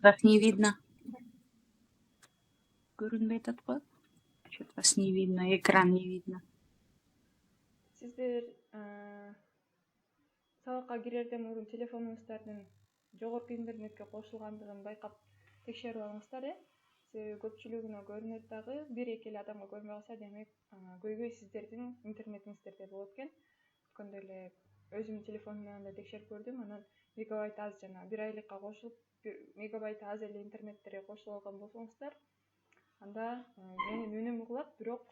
Вас не видно. Көрінбей жатат го. Что-то вас не видно, экран не видно. Сиздер сабакка кирерден мурун телефонуңуздардын жогорку интернетке кошулгандыгын байкап текшерип алыңыздар, себеби көпчүлүгүнө көрүнөт дагы, бир-эки эле адамга көрүнбөй калса, демек көйгөй сиздердин интернетиңиздерде болот экен. Өткөндө эле өзүмдүн телефонум менен да текшерип көрдүм, анан мегабайт аз жана 1 айлыкка кошулуп, мегабайт аз эле интернеттерге кошулуп алган болсоңуздар, анда менин үнүм угулат, бирок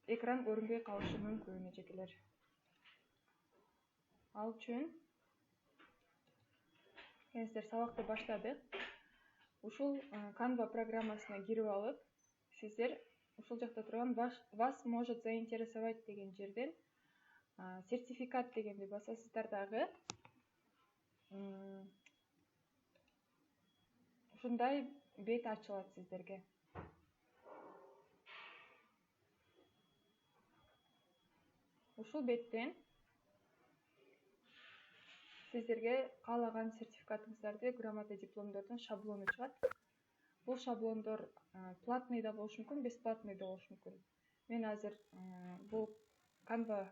экран көрүнбөй калышы мүмкүн эжекелер. Ал үчүн сиздер сабакты баштадык. Ушул Canva программасына кирип алып, сиздер ушул жакта турган вас может заинтересовать деген жерден сертификат дегенди басасыздар дагы. Ушундай бет ачылат сиздерге. Ушул беттен сиздерге каалаган сертификатыңыздарды, грамота дипломдордун шаблону чыгат. Бул шаблондор платный да болушу мүмкүн, бесплатный да болушу мүмкүн. Мен азыр бул Canva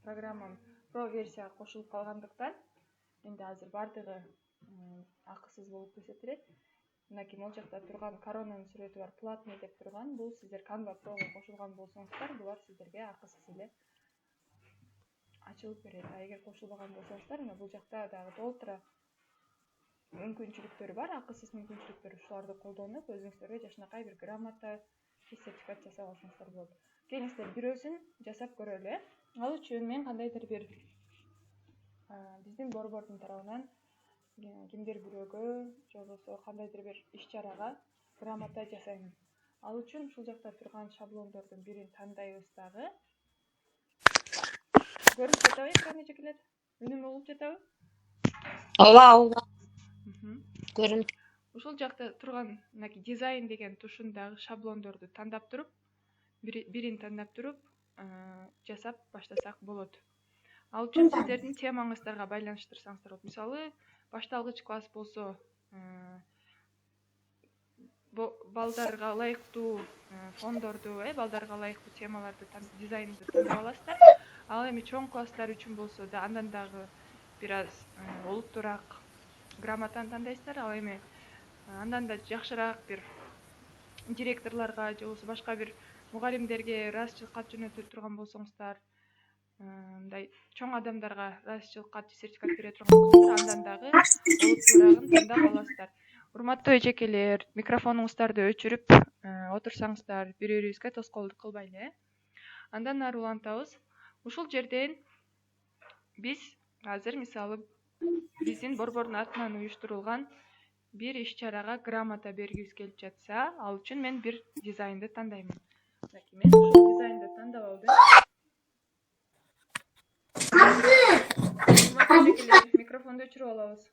программам Pro версияга кошулуп калгандыктан, менде азыр бардыгы акысыз болуп көрсөтүлөт. Мынакей могул жакта турган коронанын сүрөтү бар, платный деп турган. Бул сиздер Canva Pro'га кошулган болсоңуздар, булар сиздерге акысыз эле ачылып берет. Эгер кошулбаган болсоңуздар, мына бул жакта дагы толтура мүмкүнчүлүктөрү бар, акысыз мүмкүнчүлүктөр. Ушуларды колдонуп, өзүңүздөргө жашынакай бир грамота, сертификат жасап алсаңыздар болот. Келиңиздер бирөөсүн жасап көрөлү. Ал үчүн мен кандайдыр бир биздин борбордун тарабынан кимдир бирөөгө же болбосо кандайдыр бир иш-чарага грамота жасайм. Ал үчүн ушул жакта турган шаблондордун бирин тандайбыз дагы. Көрүнүп жатабы экран эжекелер? Үнүм угулуп жатабы? Ооба. Көрүнүп. Ушул жакта турган мынакей дизайн деген тушундагы шаблондорду тандап туруп, бирин тандап туруп, жасап баштасак болот. Ал үчүн сиздердин темаңыздарга байланыштырсаңыздар болот. Мисалы, башталгыч класс болсо, балдарга ылайыктуу фондорду, балдарга ылайыктуу темаларды, дизайнды тандап аласыздар. Ал эми чоң класстар үчүн болсо да андан дагы бир аз олуттуураак грамотаны тандайсыздар. Ал эми андан да жакшыраак бир директорлорго же болбосо башка бир мугалимдерге ыраазычылык кат жөнөтө турган болсоңуздар, мындай чоң адамдарга ыраазычылык кат, сертификат бере турган болсоңуздар, андан дагы олуттуураагын тандап аласыздар. Урматтуу эжекелер, микрофонуңуздарды өчүрүп отурсаңыздар, бири-бирибизге тоскоолдук кылбайлы. Андан ары улантабыз. Ушул жерден биз азыр мисалы биздин борбордун атынан уюштурулган бир иш-чарага грамота бергибиз келип жатса, ал үчүн мен бир дизайнды тандаймын. Мынакей мен ушул дизайнды тандап алдым. Урматтуу эжекелер, микрофонду өчүрүп алабыз.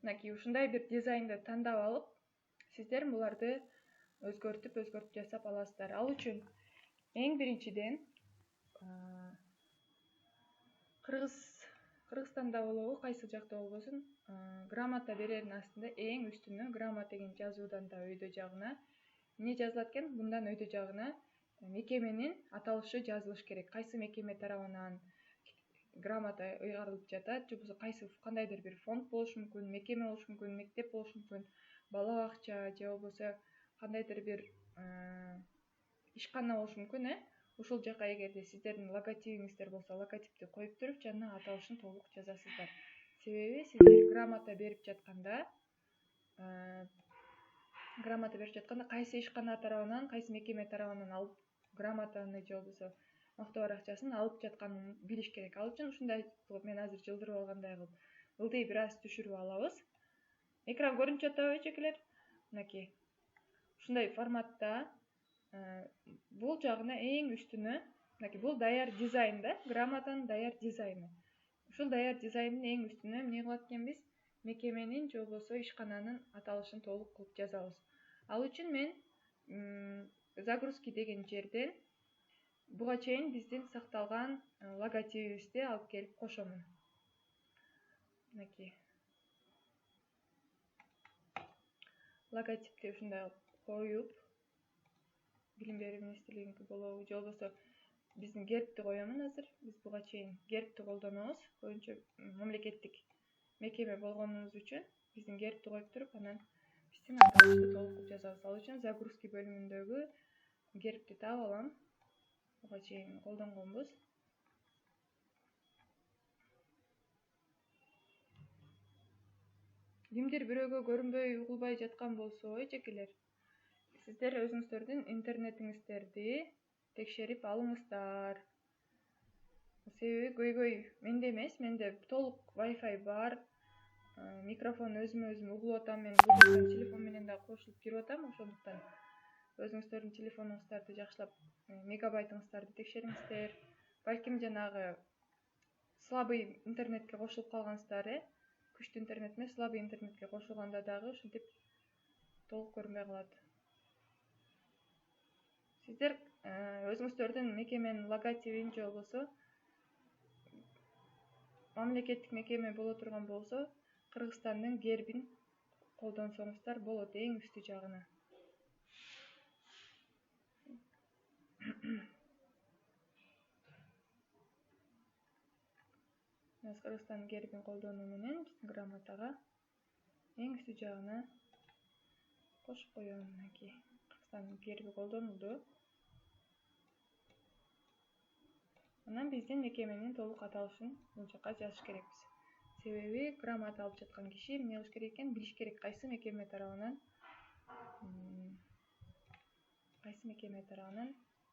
Мынакей ушундай бир дизайнды тандап алып, сиздер буларды өзгөртүп жасап аласыздар. Ал үчүн эң биринчиден Кыргызстанда болобу, кайсы жакта болбосун, грамота берердин астында эң үстүнө грамота деген жазуудан да өйдө жагына эмне жазылат экен? Мындан өйдө жагына мекеменин аталышы жазылыш керек. Кайсы мекеме тарабынан грамота ыйгарылып жатат, же болбосо кандайдыр бир фонд болушу мүмкүн, мекеме болушу мүмкүн, мектеп болушу мүмкүн, бала бакча же болбосо кандайдыр бир ишкана болушу мүмкүн. Ушул жака эгерде сиздердин логотипиңиздер болсо, логотипти коюп туруп, жанына аталышын толук жазасыздар. Себеби сиздер грамота берип жатканда кайсы ишкана тарабынан, кайсы мекеме тарабынан алып грамотаны же болбосо мактоо баракчасын алып жатканын билиш керек. Ал үчүн ушундай кылып мен азыр жылдырып алгандай кылып ылдый бир аз түшүрүп алабыз. Экран көрүнүп жатабы эжекелер? Мынакей ушундай форматта бул жагына эң үстүнө, мынакей бул даяр дизайн да, грамотанын даяр дизайны. Ушул даяр дизайндын эң үстүнө эмне кылат экенбиз? Мекеменин же болбосо ишкананын аталышын толук кылып жазабыз. Ал үчүн мен загрузки деген жерден буга чейин биздин сакталган логотипибизди алып келип кошомун. Мынакей. Логотипти ушундай коюп, билим берүү министрлигиники болобу, же болбосо биздин гербти коемун азыр. Биз буга чейин гербти колдонобуз. Көбүнчө мамлекеттик мекеме болгонубуз үчүн биздин гербти коюп туруп, анан биздин аталышты толук жазабыз. Ал үчүн загрузки бөлүмүндөгү гербти таап алам. Буга чейин колдонгонбуз. Кимдир бирөөгө көрүнбөй, угулбай жаткан болсо, эжекелер, сиздер өзүңүздөрдүн интернетиңиздерди текшерип алыңыздар. Себеби көйгөй менде эмес, менде толук Wi-Fi бар. Микрофон өзүм угулуп атам, мен Bluetooth телефон менен да кошулуп кирип атам, ошондуктан өзүңүздөрдүн телефонуңуздарды жакшылап мегабайтыңыздарды текшериңиздер. Балким жанагы слабый интернетке кошулуп калгансыздар, күчтүү интернет эмес, слабый интернетке кошулганда дагы ушинтип толук көрүнбөй калат. Сиздер өзүңүздөрдүн мекеменин логотипин же болбосо мамлекеттик мекеме боло турган болсо, Кыргызстандын гербин колдонсоңуздар болот эң үстү жагына. Кыргызстандын гербин колдонуу менен биздин грамотага эң үстү жагына кошуп коем. Мынакей Кыргызстандын герби колдонулду. Анан биздин мекеменин толук аталышын бул жака жазыш керекпиз. Себеби грамота алып жаткан киши эмне кылыш керек экен, билиш керек кайсы мекеме тарабынан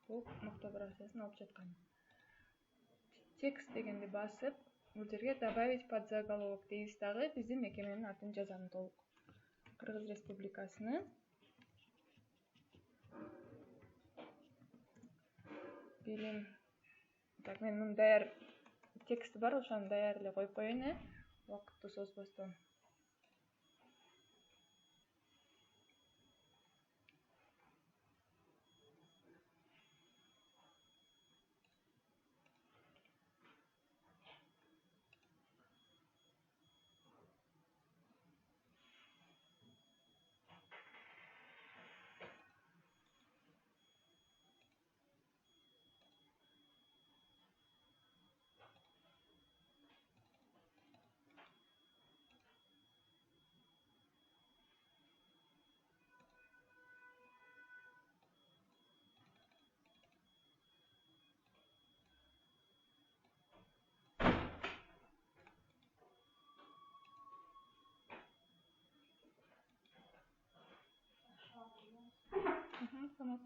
бул мактоо баракчасын алып жаткан. Текст дегенди басып, бул жерге добавить под заголовок дейбиз дагы, биздин мекеменин атын жазам толук. Кыргыз Республикасынын билим. Так, мен мунун даяр тексти бар, ошону даяр эле коюп коеюн, убакытты созбостон.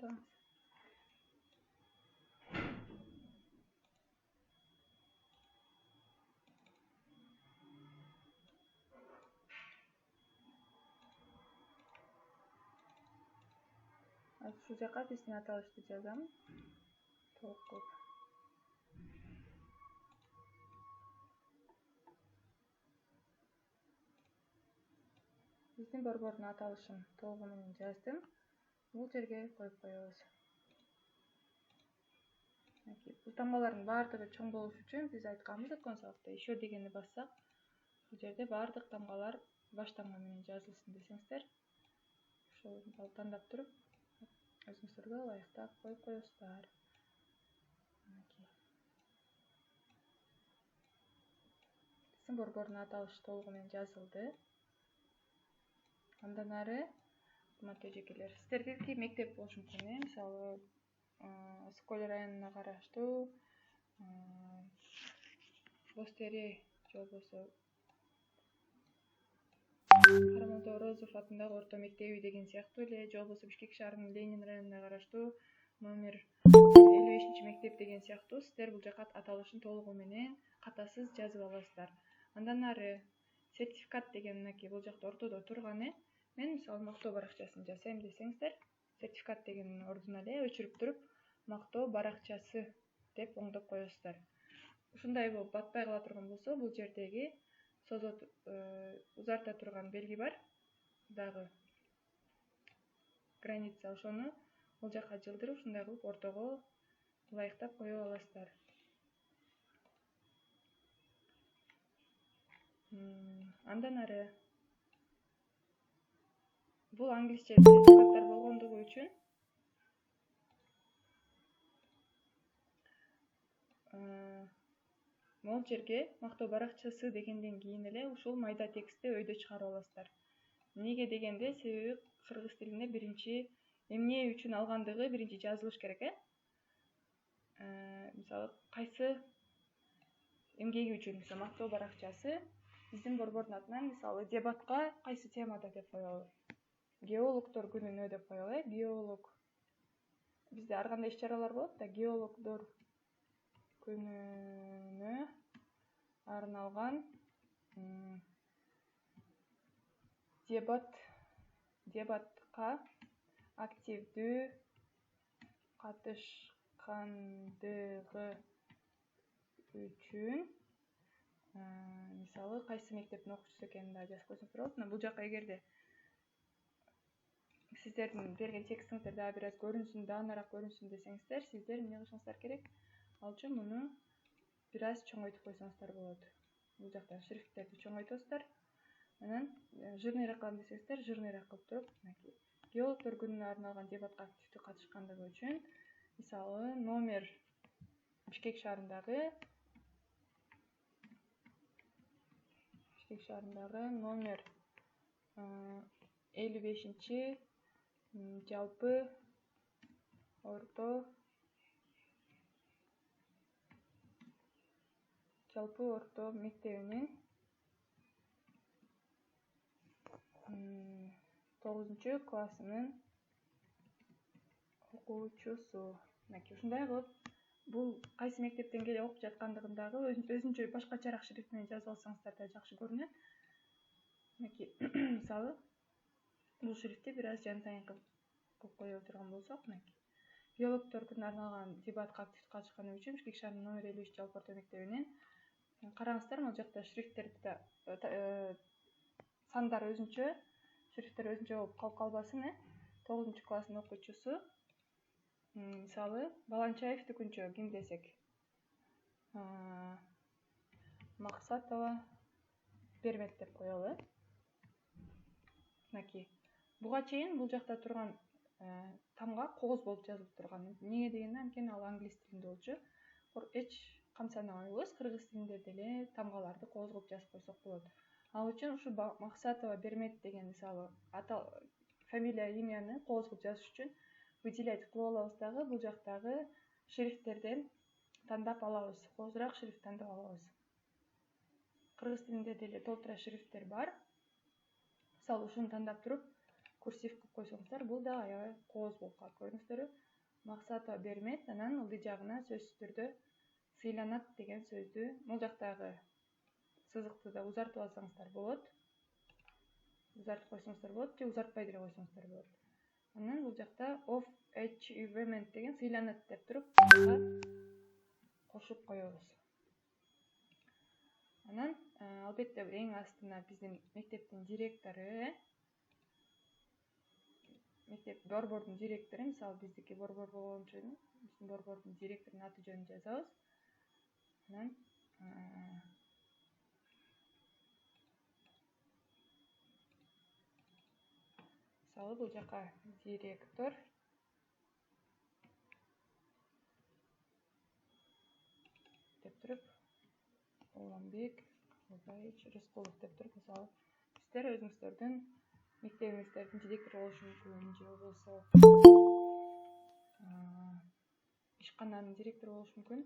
Tamam. Şu жака биздин аталышты жазам. Толук кылып. Биздин борбордун аталышын толугу менен жаздым. Бул жерге коюп коебуз. Бул таңбалардын баардыгы чоң болуш үчүн биз айтканбыз өткөн сабакта еще дегенди бассак, бул жерде баардык таңбалар баш таңба менен жазылсын десеңиздер, ошол тандап туруп өзүңүздөргө ылайыктап коюп коесуздар. Биздин борбордун аталышы толугу менен жазылды. Андан ары, кымбаттуу эжекелер, сиздердики мектеп болушу мүмкүн, мисалы, Сколь районуна караштуу Бостери же болбосо Карамолдо Орозов атындагы орто мектеби деген сыяктуу эле, же болбосо Бишкек шаарынын Ленин районуна караштуу номер 55 мектеп деген сыяктуу сиздер бул жака аталышын толугу менен катасыз жазып аласыздар. Андан ары сертификат деген мынакей бул жакта ортодо турган, мен мисалы мактоо баракчасын жасайм десеңиздер, сертификат дегенин ордуна эле өчүрүп туруп мактоо баракчасы деп оңдоп коесуздар. Ушундай болуп батпай кала турган болсо, бул жердеги созот узарта турган белги бар, дагы граница, ошону бул жака жылдырып ушундай кылып ортого ылайыктап коюп аласыздар. Андан ары бул англисче сертификаттар болгондугу үчүн могул жерге мактоо баракчасы дегенден кийин эле ушул майда текстти өйдө чыгарып аласыздар. Эмнеге дегенде, себеби кыргыз тилинде биринчи эмне үчүн алгандыгы биринчи жазылыш керек, мисалы кайсы эмгеги үчүн, мисалы мактоо баракчасы биздин борбордун атынан мисалы дебатка кайсы темада деп коелу. Геологдор күнүнө деп коелу, геолог. Бизде ар кандай иш-чаралар болот да, геологдор күнүнө арналган дебатка активдүү катышкандыгы үчүн мисалы кайсы мектептин окуучусу экенин да жазып койсоңуздар болот. Мына бул жака эгерде сиздердин берген текстиңиздер дагы бир аз көрүнсүн, даанараак көрүнсүн десеңиздер, сиздер эмне кылышыңыздар керек? Ал үчүн муну бир аз чоңойтуп койсоңуздар болот. Бул жакта шрифттерди чоңойтосуздар. Анан жирныйраак кылам десеңиздер, жирныйраак кылып туруп, геологдор күнүнө арналган дебатка активдүү катышкандыгы үчүн мисалы номер Бишкек шаарындагы номер 55 жалпы орто мектебинин 9 классынын окуучусу. Ушундай кылып, бул кайсы мектептен келип окуп жаткандыгын дагы өзүнчө башкачараак шрифт менен жазып алсаңыздар да жакшы көрүнөт. Мисалы, бул шрифтти бир аз жантайын кылып кое турган болсок, геологдор күнүнө арналган дебатка активдүү катышканы үчүн Бишкек шаарынын номер 53 жалпы орто мектебинин караңыздар, могул жакта шрифттерди да сандар өзүнчө, шрифттер өзүнчө болуп калып калбасын, 9 класстын окуучусу. Мисалы, Баланчаев Түкүнчө ким десек, Максатова Бермет деп коелу. Буга чейин бул жакта турган тамга кооз болуп жазылып турган. Эмнеге дегенде, анткени ал англис тилинде болчу. Эч камсанабайбыз, кыргыз тилинде деле тамгаларды кооз кылып жазып койсок болот. Ал үчүн ушу Максатова Бермет деген мисалы фамилия, имяны кооз кылып жазыш үчүн выделять кылып алабыз дагы, бул жактагы шрифттерден тандап алабыз, коозураак шрифт тандап алабыз. Кыргыз тилинде деле толтура шрифттер бар. Мисалы ушуну тандап туруп курсив кылып койсоңуздар, бул да аябай кооз болуп калат, көрдүңүздөрбү? Максатова Бермет, анан ылдый жагына сөзсүз түрдө сыйланат деген сөздү бул жактагы сызыкты да узартып алсаңыздар болот. Узартып койсоңуздар болот же узартпай деле койсоңуздар болот. Анан бул жакта of achievement деген сыйланат деп туруп кошуп коебуз. Анан албетте эң астына биздин мектептин директору, мектеп борбордун директору, мисалы биздики борбор болгон үчүн биздин борбордун директорунун аты жөнүн жазабыз. Анан мисалы бул жака директор деп туруп Уланбек Рыскулов деп туруп, мисалы сиздер өзүңүздөрдүн мектебиңиздердин директору болушу мүмкүн, же болбосо ишкананын директору болушу мүмкүн.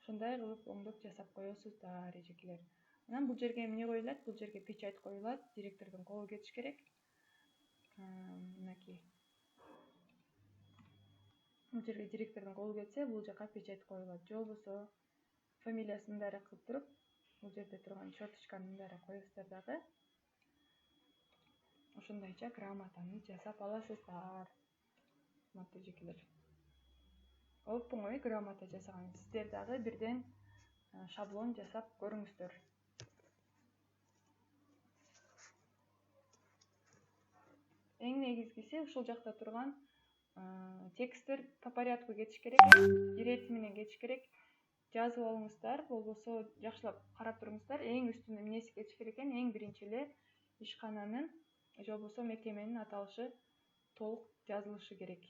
Ошондой кылып оңдоп жасап коесуздар, эжекелер. Анан бул жерге эмне коюлат? Бул жерге печать коюлат, директордун колу кетиш керек. Бул жерге директордун колу кетсе, бул жака печать коюлат. Же болбосо фамилиясын мындай кылып туруп, бул жерде турган черточканы мындай коесуздар дагы. Ошондойча грамотаны жасап аласыздар. Урматтуу эжекелер. Оп-оңой грамота жасаган. Сиздер дагы бирден шаблон жасап көрүңүздөр. эң негизгиси ушул жакта турган тексттер по порядку кетиш керек, ирети менен кетиш керек. Жазып алыңыздар, болбосо жакшылап карап туруңуздар. Эң үстүнө эмнеси кетиш керек экен? Эң биринчи эле ишкананын же болбосо мекеменин аталышы толук жазылышы керек.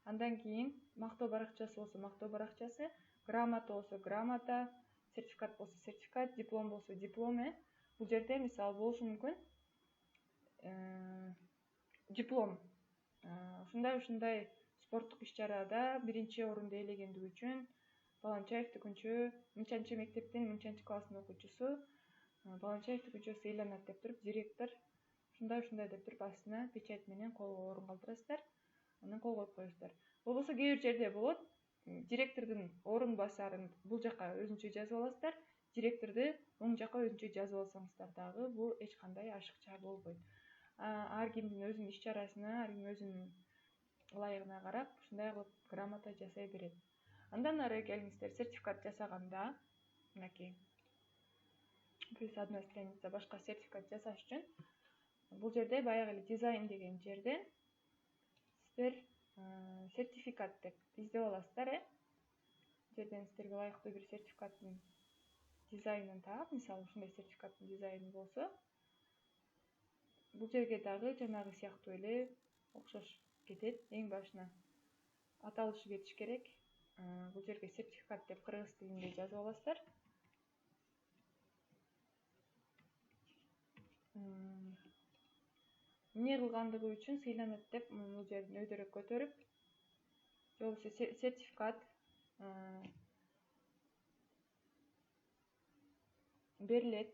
Андан кийин мактоо баракчасы болсо мактоо баракчасы, грамота болсо грамота, сертификат болсо сертификат, диплом болсо диплом. Бул жерде мисалы болушу мүмкүн. Диплом ушундай спорттук иш-чарада биринчи орунду ээлегендиги үчүн Баланчаев түгүнчө мынчанчы мектептин мынчанчы класстын окуучусу Баланчаев түгүнчө сыйланат деп туруп, директор ушундай деп туруп астына печать менен орун калтырасыздар. Анан кол коюп коесуздар. Болбосо кээ бир жерде болот, директордун орун басарын бул жака өзүнчө жазып аласыздар, директорду оң жака өзүнчө жазып алсаңыздар дагы бул эч кандай ашыкча болбойт. Ар кимдин өзүнүн иш-чарасына, ар ким өзүнүн ылайыгына карап ушундай кылып грамота жасай берет. Андан ары келиңиздер, сертификат жасаганда, мынакей плюс одна страница башка сертификат жасаш үчүн бул жерде баягы эле дизайн деген жерден сиздер сертификат деп издеп аласыздар. Жерден сиздерге ылайыктуу бир сертификаттын дизайнын таап, мисалы ушундай сертификаттын дизайны болсо, бул жерге дагы жанагы сыяктуу эле окшош кетет. Эң башына аталышы кетиш керек. Бул жерге сертификат деп кыргыз тилинде жазып аласыздар. Эмне кылгандыгы үчүн сыйланат деп бул жерден өйдөрөк көтөрүп, же болбосо сертификат берилет,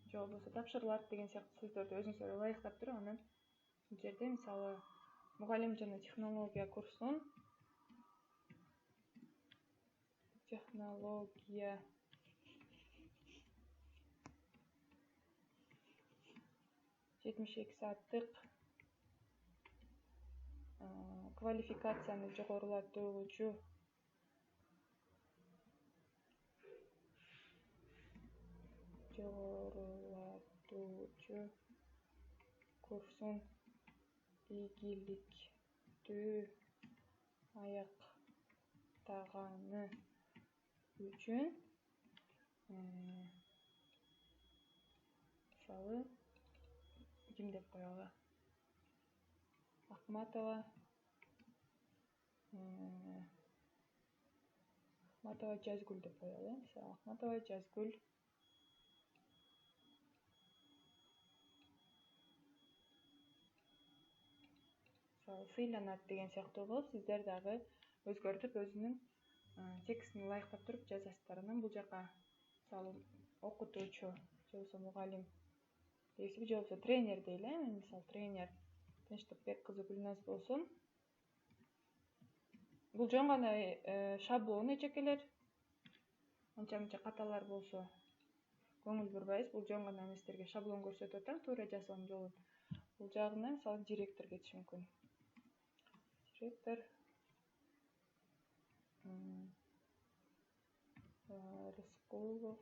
же болбосо тапшырылат деген сыяктуу сөздөрдү өзүңүздөр ылайыктап туруп, анан бул жерде мисалы мугалим жана технология курсун технология 72 сааттык квалификацияны жогорулатуучу курсун ийгиликтүү аяктаганы үчүн мисалы ким деп коелу, Акматова Жазгүл деп коелу. Мисалы Акматова Жазгүл сыйланат деген сыяктуу болуп, сиздер дагы өзгөртүп өзүнүн текстин ылайыктап туруп жазасыздар. Анан бул жака мисалы окутуучу же болбосо мугалим дейсизби, же болбосо тренер дейли. Мен мисалы тренер Тынчтыкбек кызы Гүлназ болсун. Бул жөн гана шаблон эчекелер. Анча-мынча каталар болсо көңүл бурбайбыз. Бул жөн гана мен сиздерге шаблон көрсөтүп атам, туура жазган жолун. Бул жагына мисалы директор кетиши мүмкүн. Директор Рыскулов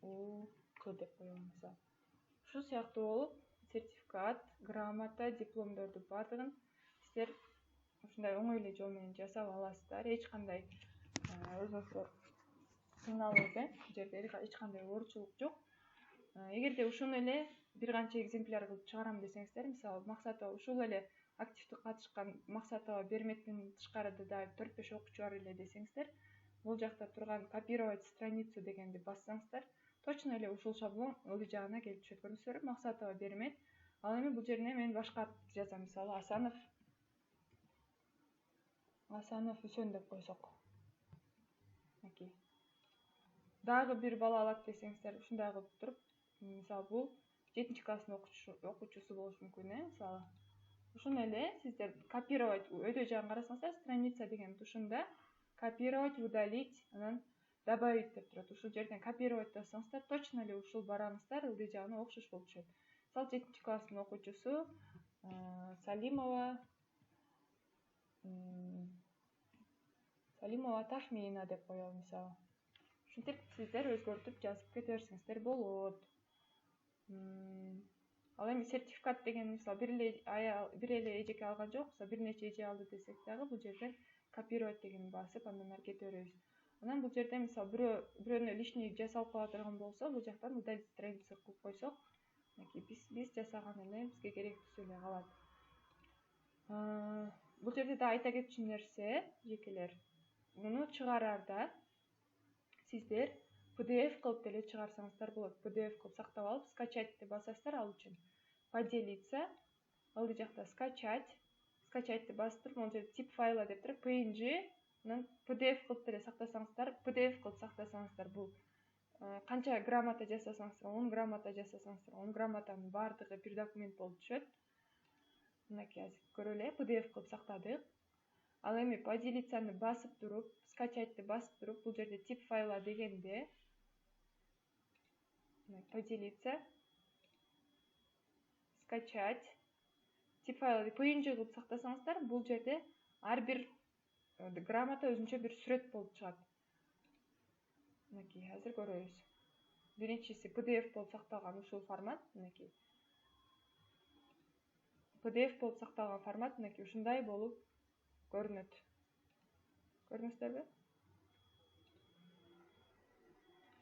УК деп коелу мисалы. Ушул сыяктуу болуп, сертификат, грамота, дипломдорду баардыгын сиздер ушундай оңой эле жол менен жасап аласыздар. Эч кандай өзүңүздөр кыйналбайсыздар. Бул жерде эч кандай оорчулук жок. Эгерде ушуну эле бир канча экземпляр кылып чыгарам десеңиздер, мисалы Максатова ушул эле активдүү катышкан Максатова Берметтин тышкарыда да 4-5 окуучу бар эле десеңиздер, бул жакта турган копировать страницу дегенди бассаңыздар, точно эле ушул шаблон ылдый жагына келип түшөт. Көрдүңүздөр, Максатова Бермет. Ал эми бул жерине мен башка ат жазам, мисалы Асанов Үсөн деп койсок. Окей. Дагы бир бала алат десеңиздер, ушундай кылып туруп, мисалы бул 7-класстын окуучусу болушу мүмкүн, мисалы. Ушуну эле сиздер копировать өйдө жагын карасаңыздар, страница деген тушунда копировать, удалить, анан добавить деп турат. Ушул жерден копировать бассаңыздар, точно эле ушул бараңыздар ылдый жагына окшош болуп түшөт. Мисалы 7-класстын окуучусу Салимова Тахмина деп коелу мисалы. Ушинтип сиздер өзгөртүп жазып кете берсеңиздер болот. Ал эми сертификат деген мисалы бир эле эжеке алган жок, бир нече эже алды десек дагы бул жерден копировать дегенди басып андан ары кете беребиз. Анан бул жерде мисалы бирөөнө лишний жасалып кала турган болсо, бул жактан удалить страницу кылып койсок, биз жасаган эле бизге керектүүсү эле калат. Бул жерде да айта кетчү нерсе, жекелер, муну чыгарарда сиздер PDF кылып деле чыгарсаңыздар болот. PDF кылып сактап алып, скачать басасыздар ал үчүн. Поделиться, ал жакта скачать бастырып, ал жерде тип файла деп туруп, PNG, анан PDF кылып деле сактасаңыздар, PDF кылып сактасаңыздар, бул канча грамота жасасаңыздар, 10 грамота жасасаңыздар, 10 грамотанын баардыгы бир документ болуп түшөт. Мынакей азыр көрөлү, PDF кылып сактадык. Ал эми поделицаны басып туруп, скачать басып туруп, бул жерде тип файла дегенде поделиться, скачать, тип файлды PNG кылып сактасаңыздар, бул жерде ар бир грамота өзүнчө бир сүрөт болуп чыгат. Мынакей азыр көрөбүз. Биринчиси PDF болуп сакталган ушул формат, мынакей. PDF болуп сакталган формат мынакей ушундай болуп көрүнөт. Көрдүңүздөрбү?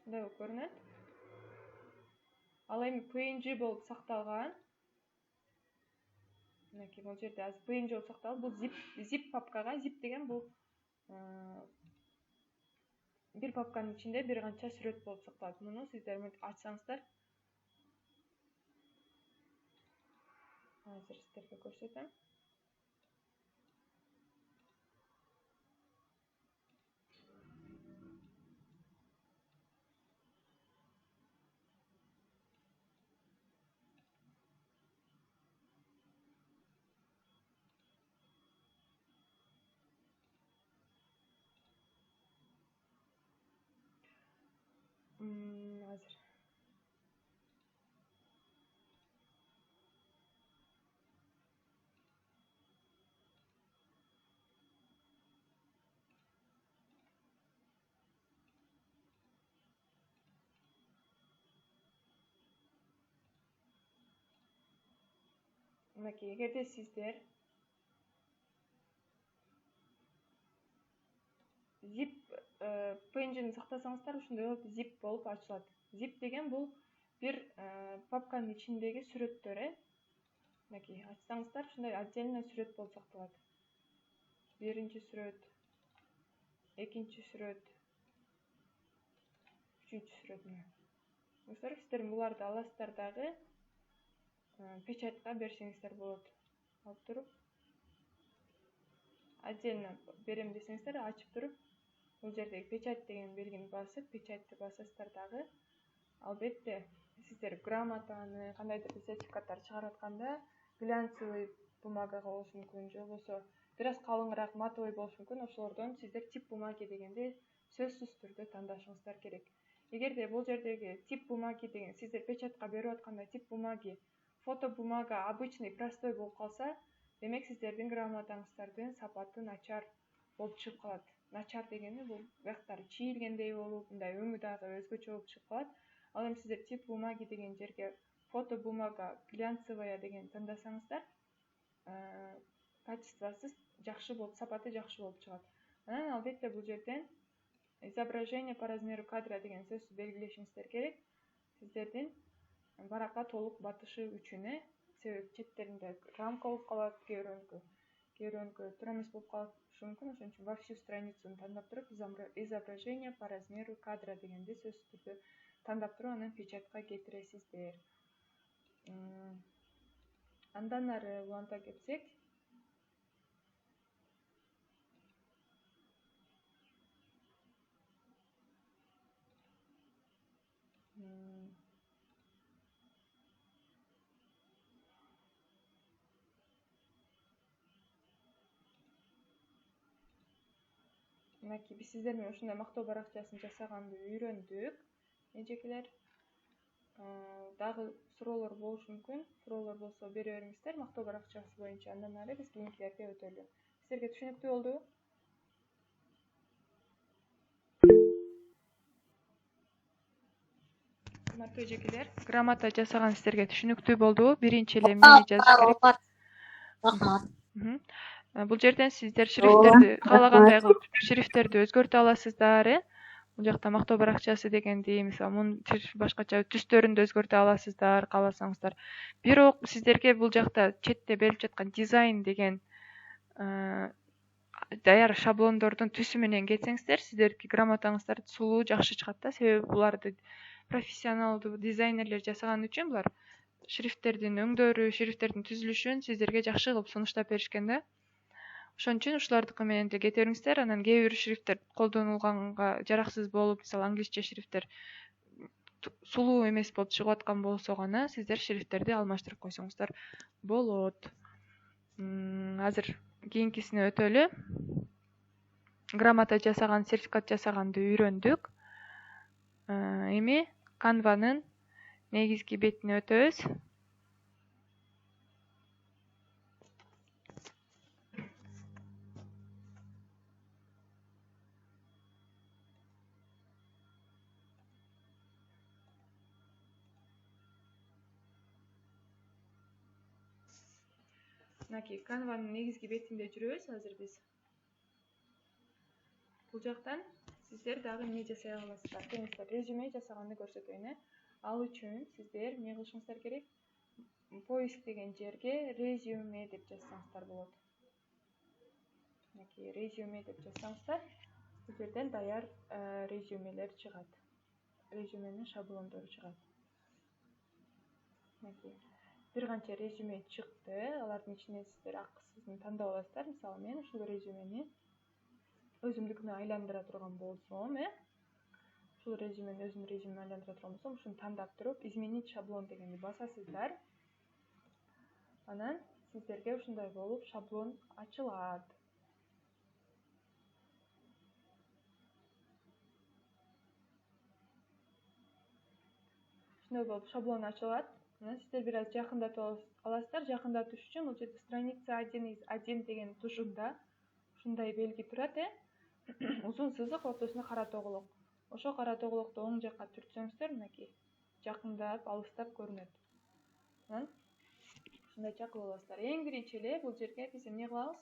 Мындай болуп көрүнөт. Ал эми PNG болуп сакталган. Мынакей бул жерде азыр PNG болуп сакталып, бул zip папкага, zip деген бул бир папканын ичинде бир канча сүрөт болуп сакталат. Муну сиздер ачсаңыздар, азыр сиздерге көрсөтөм. Азыр мынакей, эгерде сиздер zip PNG-ни сактасаңыздар, ушундай болуп zip болуп ачылат. Zip деген бул бир папканын ичиндеги сүрөттөр, Мынакей, ачсаңыздар, ушундай отдельно сүрөт болуп сакталат. Биринчи сүрөт, экинчи сүрөт, үчүнчү сүрөт. Мисалы, сиздер буларды аласыздар дагы печатька берсеңиздер болот. Алып туруп, отдельно берем десеңиздер, ачып туруп, бул жердеги печать деген белгини басып, печатьты басасыздар дагы. Албетте, сиздер грамотаны, кандайдыр сертификаттар чыгарып атканда, глянцевый бумагага болушу мүмкүн, же болбосо бир аз калыңыраак матовый болушу мүмкүн. Ошолордон сиздер тип бумаги дегенди сөзсүз түрдө тандашыңыздар керек. Эгерде бул жердеги тип бумаги деген сиздер печатька берип атканда тип бумаги, фото бумага обычный простой болуп калса, демек сиздердин грамотаңыздардын сапаты начар болуп чыгып калат. Начар дегени бул бияктары чийилгендей болуп, мындай өңү дагы өзгөчө болуп чыгып калат. Ал эми сиздер тип бумаги деген жерге фото бумага глянцевая деген тандасаңыздар, качествосы жакшы болуп, сапаты жакшы болуп чыгат. Анан албетте бул жерден изображение по размеру кадра деген сөздү белгилешиңиздер керек. Сиздердин баракка толук батышы үчүн, себеби четтеринде рамка болуп калат, кээ бирөөнүкү туура эмес болуп калышы мүмкүн. Ошон үчүн во всю страницу тандап туруп, изображение по размеру кадра дегенди сөзсүз түрдө тандап туруп, анан печатька кетиресиздер. Андан ары уланта кетсек, мынакей биз сиздер менен ушундай мактоо баракчасын жасаганды үйрөндүк. Эжекелер, дагы суроолор болушу мүмкүн. Суроолор болсо бере бериңиздер мактоо баракчасы боюнча. Андан ары биз кийинкилерге өтөлү. Сиздерге түшүнүктүү болдубу? урматтуу эжекелер, грамота жасаган сиздерге түшүнүктүү болдубу? Биринчи эле эмнени жазыш керек? Рахмат. Бул жерден сиздер шрифттерди каалагандай кылып шрифттерди өзгөртө аласыздар, Бул жакта мактоо баракчасы дегенди, мисалы мунун башкача түстөрүн да өзгөртө аласыздар, кааласаңыздар. Бирок сиздерге бул жакта четте берилип жаткан дизайн деген даяр шаблондордун түсү менен кетсеңиздер, сиздердин грамотаңыздар сулуу, жакшы чыгат да. Себеби буларды профессионалдуу дизайнерлер жасаган үчүн булар шрифттердин өңдөрү, шрифттердин түзүлүшүн сиздерге жакшы кылып сунуштап беришкен да. Ошон үчүн ушулардыкы менен деле кете бериңиздер. Анан кээ бир шрифттер колдонулганга жараксыз болуп, мисалы англисче шрифттер сулуу эмес болуп чыгып аткан болсо гана сиздер шрифттерди алмаштырып койсоңуздар болот. Азыр кийинкисине өтөлү. Грамота жасаган, сертификат жасаганды үйрөндүк. Эми Canva'нын негизги бетине өтөбүз. Мынакей Canva'нын негизги бетинде жүрөбүз азыр биз. Бул жактан сиздер дагы эмне жасай аласыздар? Сиздер резюме жасаганды көрсөтөйүн. Ал үчүн сиздер эмне кылышыңыздар керек? Поиск деген жерге резюме деп жазсаңыздар болот. Мынакей резюме деп жазсаңыздар, бул жерден даяр резюмелер чыгат. Резюменин шаблондору чыгат. Мынакей бир канча резюме чыкты. Алардын ичинен сиздер акысызын тандап аласыздар. Мисалы мен ушул резюмени өзүмдүкүнө айландыра турган болсом, ушул резюмени өзүмдүн резюмеме айландыра турган болсом, ушуну тандап туруп, изменить шаблон дегенди басасыздар. Анан сиздерге ушундай болуп шаблон ачылат. Ушундай болуп шаблон ачылат. Анан сиздер бир аз жакындатып аласыздар. Жакындатыш үчүн бул жерде страница 1 из 1 деген тушунда ушундай белги турат, узун сызык, ортосунда кара тоголок. Ошо кара тоголокту оң жакка түртсөңүздөр, мынакей жакындап, алыстап көрүнөт. Анан ушундайча кылып аласыздар. Эң биринчи эле бул жерге биз эмне кылабыз?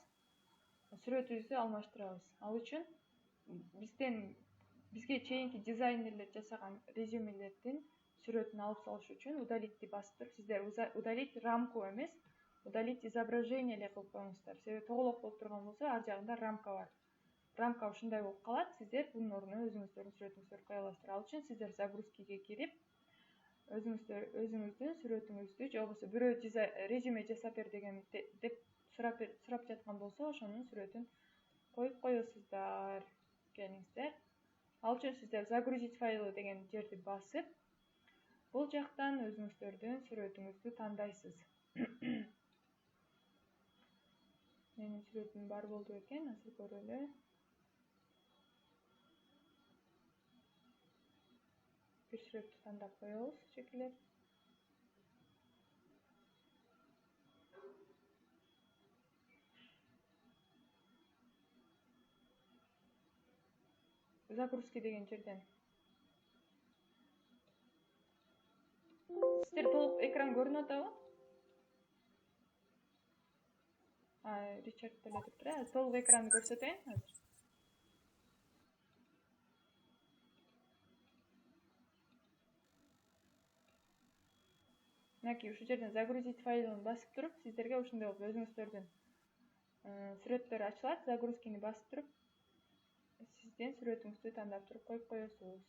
Сүрөтүбүздү алмаштырабыз. Ал үчүн бизге чейинки дизайнерлер жасаган резюмелердин сүрөтүн алып салыш үчүн удалитти басып туруп, сиздер удалить рамку эмес, удалить изображение эле кылып коюңуздар. Себеби тоголок болуп турган болсо, ар жагында рамка бар. Рамка ушундай болуп калат, сиздер бунун ордуна өзүңүздөрдүн сүрөтүңүздү кое аласыздар. Ал үчүн сиздер загрузкиге кирип, өзүңүздүн сүрөтүңүздү же болбосо бирөө резюме жасап бер деп сурап жаткан болсо, ошонун сүрөтүн коюп коесуздар. Келиңиздер. Ал үчүн сиздер загрузить файлы деген жерди басып, бул жактан өзүңүздөрдүн сүрөтүңүздү тандайсыз. Менин сүрөтүм бар болду экен, азыр көрөлү. Бир сүрөттү тандап коебуз, чекелер. Загрузки деген жерден сиздер толук экран көрүнүп атабы? Ричард деле туруп тур. Толук экранды көрсөтөйүн азыр. Мынакей ушул жерден загрузить файлын басып туруп, сиздерге ушундай болуп өзүңүздөрдүн сүрөттөрү ачылат. Загрузкини басып туруп, сиздин сүрөтүңүздү тандап туруп коюп коесуз.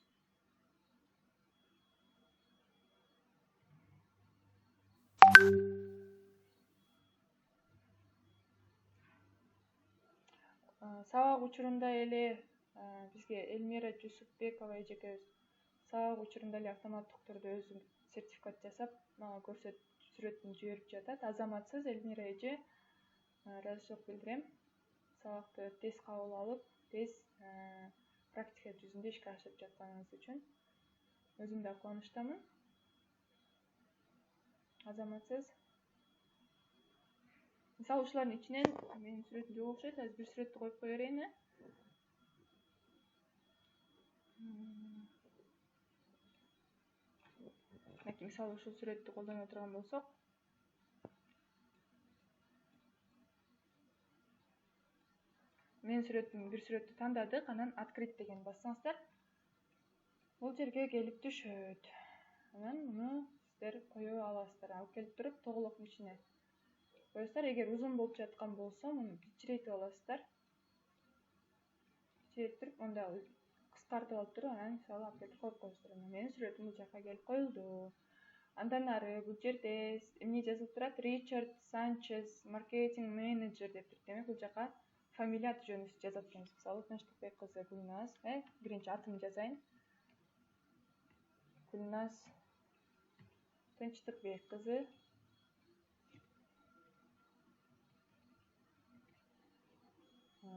Сабак учурунда эле бизге Элмира Жусупбекова эжекебиз сабак учурунда эле автоматтык түрдө өзү сертификат жасап, мага сүрөтүн жиберип жатат. Азаматсыз Элмира эже, ыраазычылык билдирем. Сабакты тез кабыл алып, тез практика жүзүндө ишке ашырып жатканыңыз үчүн өзүм да кубанычтамын. Азаматсыз. Мисалы ушулардын ичинен менин сүрөтүм жок окшойт. Азыр бир сүрөттү коюп кое берейин. мисалы ушул сүрөттү колдоно турган болсок, мен бир сүрөттү тандадык, анан открыть деген бассаңыздар, бул жерге келип түшөт. Анан муну сиздер кое аласыздар. Алып келип туруп тоголоктун ичине коесуздар. Эгер узун болуп жаткан болсо, муну кичирейтип аласыздар. Кичирейтип туруп, мында кыскартып алып туруп, анан мисалы алып кетип коюп коесуздар. Менин сүрөтүм бул жака келип коюлду. Андан ары бул жерде эмне жазылып турат? Ричард Санчес, маркетинг менеджер деп туруп. Демек бул жака фамилия аты жөнүңүздү жазат экенсиз. Мисалы Тынчтыкбек кызы Гүлназ, биринчи атымды жазайын. Гүлназ Тынчтыкбек кызы.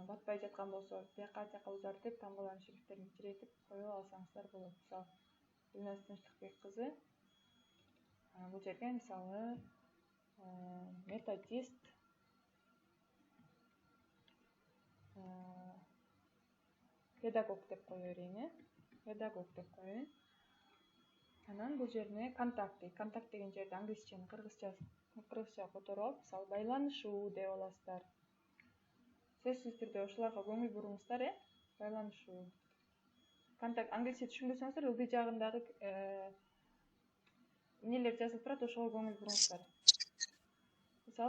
Батпай жаткан болсо, тияка узартып, таңбаларын шрифттерин кичирейтип коюп алсаңыздар болот. Мисалы Гүлназ Тынчтыкбек кызы. Бул жерге мисалы методист педагог деп кое берейин, педагог деп коеюн. Анан бул жерине контакт деген жерде англисчени кыргызча которуп алып, мисалы байланышуу деп аласыздар. Сөзсүз түрдө ошолорго көңүл буруңуздар, байланышуу. Контакт англисче түшүнбөсөңүздөр, ылдый жагындагы эмнелер жазылып турат, ошого көңүл буруңуздар.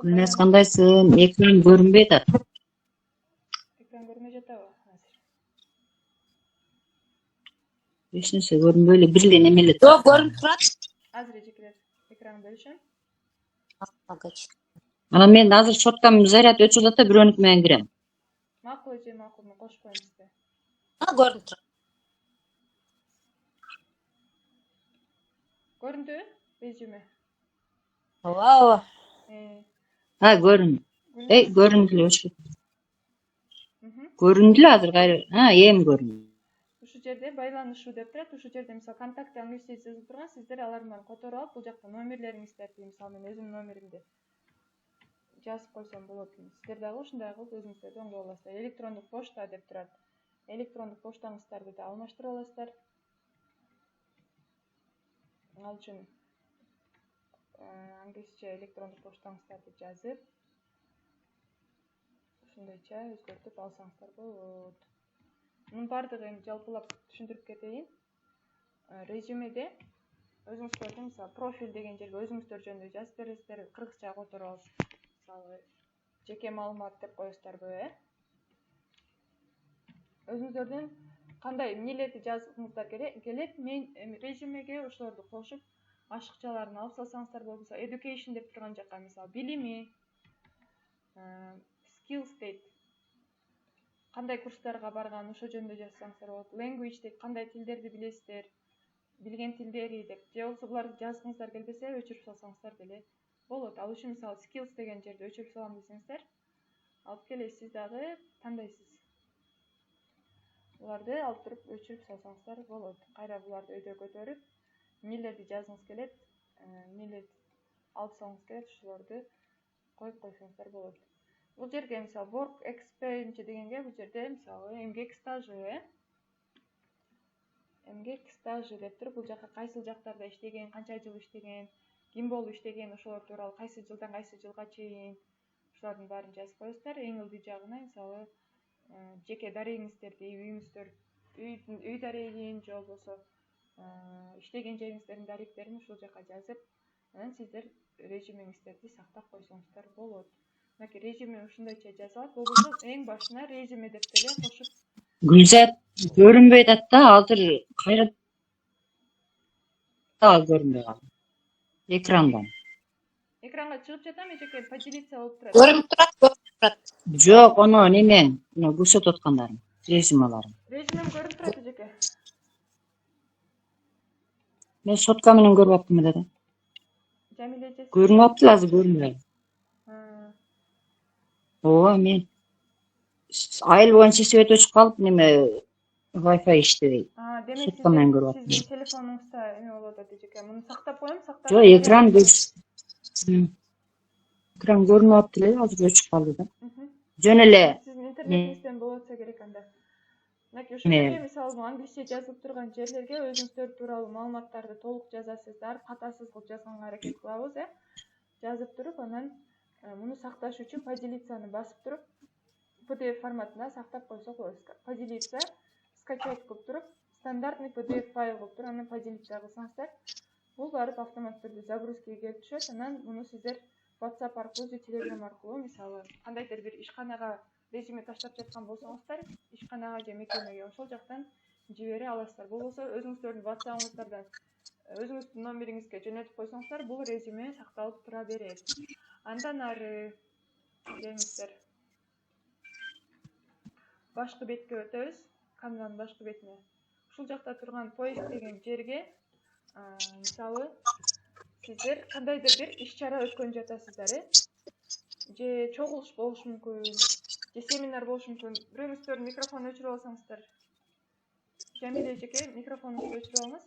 Гүлназ кандайсың? Экран көрүнбөй атат. Экран көрүнбөй жатабы азыр? Эч нерсе көрүнбөй эле, бир эле неме эле. Жок, көрүнүп турат. Азыр эжекелер экран бөлүшөм. Анан мен азыр шоткам заряд өчүп атат, бирөөнүкү менен кирем. Макул эже, макул, мен кошуп коеюн сизди. Көрүнүп турат. Көрүндүбү? Режиме. Ооба. Көрүндү. Көрүндү эле өчүп. Көрүндү эле азыр кайра. Эми көрүндү. Ушул жерде байланышуу деп турат. Ушул жерде мисалы контакты англисче жазылып турган, сиздер алардын баарын которуп алып, бул жакта номерлериңиздерди, мисалы мен өзүмдүн номеримди жазып койсом болот. Сиздер дагы ушундай кылып өзүңүздөрдү оңдоп аласыздар. Электрондук почта деп турат. Электрондук поштаңыздарды да алмаштыра аласыздар. Ал үчүн англисче электрондук поштаңыздарды жазып, ушундайча өзгөртүп алсаңыздар болот. Мунун баардыгын жалпылап түшүндүрүп кетейин. Резюмеде өзүңүздөрдүн мисалы профиль деген жерге өзүңүздөр жөнүндө жазып бересиздер, кыргызча которуп алып, мисалы жеке маалымат деп коесуздарбы, Өзүңүздөрдүн кандай эмнелерди жазгыңыздар келет, мен резюмеге ошолорду кошуп, ашыкчаларын алып салсаңыздар болот. Мисалы education деп турган жака мисалы билими, skills дейт. Кандай курстарга барган, ошо жөнүндө жазсаңыздар болот. Language дейт, кандай тилдерди билесиздер, билген тилдери деп. Же болбосо буларды жазгыңыздар келбесе, өчүрүп салсаңыздар деле болот. Ал үчүн мисалы skills деген жерде өчүрүп салам десеңиздер, алып келесиз дагы тандайсыз. Буларды алып туруп өчүрүп салсаңыздар болот. Кайра буларды өйдө көтөрүп, эмнелерди жазгыңыз келет, эмнелерди алып салгыңыз келет, ошолорду коюп койсоңуздар болот. Бул жерге мисалы work experience дегенге бул жерде мисалы эмгек стажы, эмгек стажы деп туруп, бул жака кайсыл жактарда иштеген, канча жыл иштеген, ким болуп иштеген, ошолор тууралуу кайсы жылдан кайсы жылга чейин ошолордун баарын жазып коесуздар. Эң ылдый жагына мисалы жеке дарегиңиздерди, үй дарегин же болбосо иштеген жериңиздердин даректерин ушул жака жазып, анан сиздер резюмеңиздерди сактап койсоңуздар болот. Мынакей резюме ушундайча жазылат. Болбосо эң башына резюме деп деле кошуп. Гүлзат көрүнбөй атат да, азыр кайра көрүнбөй калды. Экрандан. Экранга чыгып жатам, эжеке поделиться болуп турат. Көрүнүп турат. Жок, оно немен, көрсөтүп аткандарым, резюмаларым. Резюмем көрүнүп турат, эжеке. Мен соtka менен көрүп аттым эле да. Жамиле эже. Көрүнүп атты, азыр көрүнбөй. Ооба, мен айыл боюнча свет өчүп калып, неме Wi-Fi иштебейт. Демек Соtka менен көрүп аттым. сиздин телефонуңузда эме болуп атат, эжеке. Муну сактап коем, сактап. Жок, экран көрүнүп атты эле, азыр өчүп калды да. Жөн эле. Сиздин интернетиңизден болуп атса керек анда. мынакей ушул жерге мисалы англисче жазылып турган жерлерге өзүңүздөр тууралуу маалыматтарды толук жазасыздар, катасыз кылып жазганга аракет кылабыз, жазып туруп, анан муну сакташ үчүн поделицаны басып туруп, PDF форматында сактап койсок болот. Поделиться, скачать кылып туруп, стандартный PDF файл кылып туруп, анан поделиться кылсаңыздар, бул барып автомат түрдө загрузкага келип түшөт. Анан муну сиздер WhatsApp аркылуу же Telegram аркылуу, мисалы, кандайдыр бир ишканага резюме таштап жаткан болсоңуздар, ишканага же мекемеге ошол жактан жибере аласыздар. Болбосо өзүңүздөрдүн WhatsApp-ыңыздардан өзүңүздүн номериңизге жөнөтүп койсоңуздар, бул резюме сакталып тура берет. Андан ары келиңиздер. Башкы бетке өтөбүз. Canva'нын башкы бетине. Ушул жакта турган поиск деген жерге, мисалы, сиздер кандайдыр бир иш-чара өткөн жатасыздар, же чогулуш болушу мүмкүн, же семинар болушу мүмкүн. Бирөөңүздөр микрофонду өчүрүп алсаңыздар. Жамиле эжеке, микрофонуңузду өчүрүп алыңыз.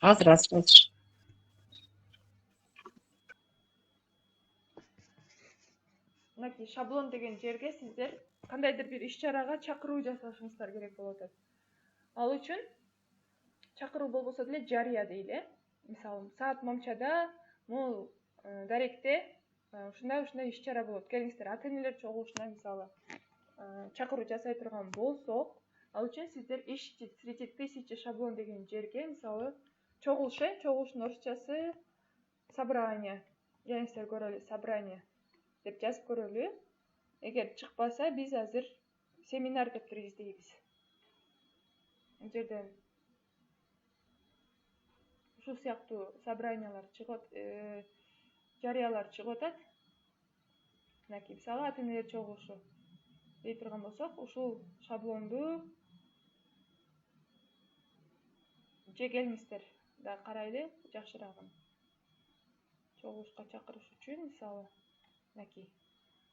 Азыр. Мынакей шаблон деген жерге сиздер кандайдыр бир иш-чарага чакыруу жасашыңыздар керек болуп атат. Ал үчүн чакыруу болбосо деле жарыя дейли, мисалы, саат момчада, могул даректе ушундай иш-чара болот. Келиңиздер, ата-энелер чогулушуна мисалы чакыруу жасай турган болсок, ал үчүн сиздер ищите среди 1000 шаблон деген жерге, мисалы, чогулуштун орусчасы собрание. Келиңиздер көрөлү, собрание деп жазып көрөлү. Эгер чыкпаса, биз азыр семинар деп туруп издейбиз. Бул жерден ушул сыяктуу собраниялар чыгып, жарыялар чыгып атат. Мынакей, мисалы, ата-энелер чогулушу дей турган болсок, ушул шаблонду же келиңиздер да карайлы, жакшырагын. Чогулушка чакырыш үчүн, мисалы, мынакей,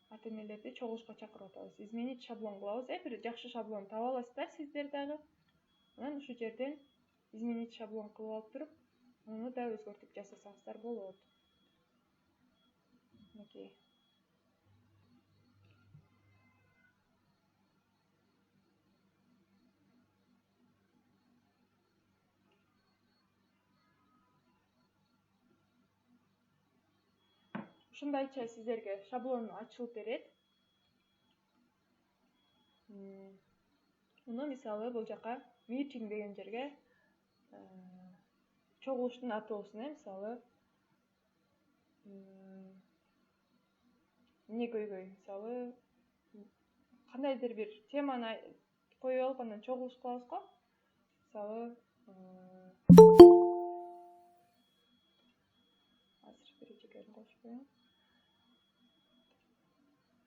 ата-энелерди чогулушка чакырып атабыз. Изменить шаблон кылабыз, бир жакшы шаблон таап аласыздар сиздер дагы. Анан ушул жерден изменить шаблон кылып алып туруп, муну да өзгөртүп жасасаңыздар болот. Мынакей. Ушундайча сиздерге шаблон ачылып берет. Муну мисалы бул жака meeting деген жерге чогулуштун атоосун, мисалы, эмне көйгөй, мисалы, кандайдыр бир теманы коюп алып, анан чогулуш кылабыз го. Мисалы, азыр бир жекерин кошуп коеюн.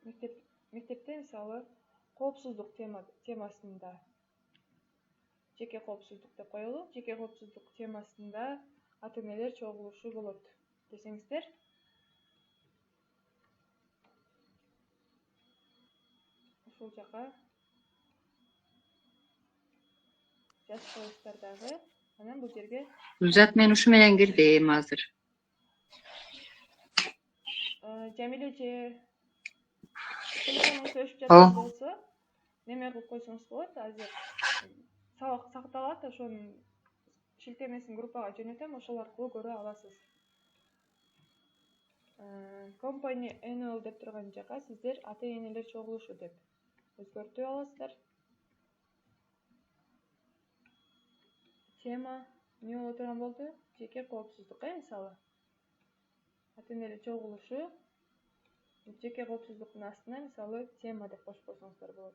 Мектепте, мисалы, коопсуздук темасында жеке коопсуздук деп коелу. Жеке коопсуздук темасында ата-энелер чогулушу болот десеңиздер, ушул жака жазып коесуздар дагы. Анан бул жерге Гүлзат, мен ушу менен кирдим азыр. Жамиле же телефонуңуз өчүп жаткан болсо, неме кылып койсоңуз болот. Азыр сабак сакталат, ошонун шилтемесин группага жөнөтөм, ошол аркылуу көрө аласыз. Company annual деп турган жака сиздер ата-энелер чогулушу деп өзгөртүп аласыздар. Тема не боло турган болду? Жеке коопсуздук, мисалы. Ата-энелер чогулушу жеке коопсуздуктун астына, мисалы, тема деп кошуп койсоңуздар болот.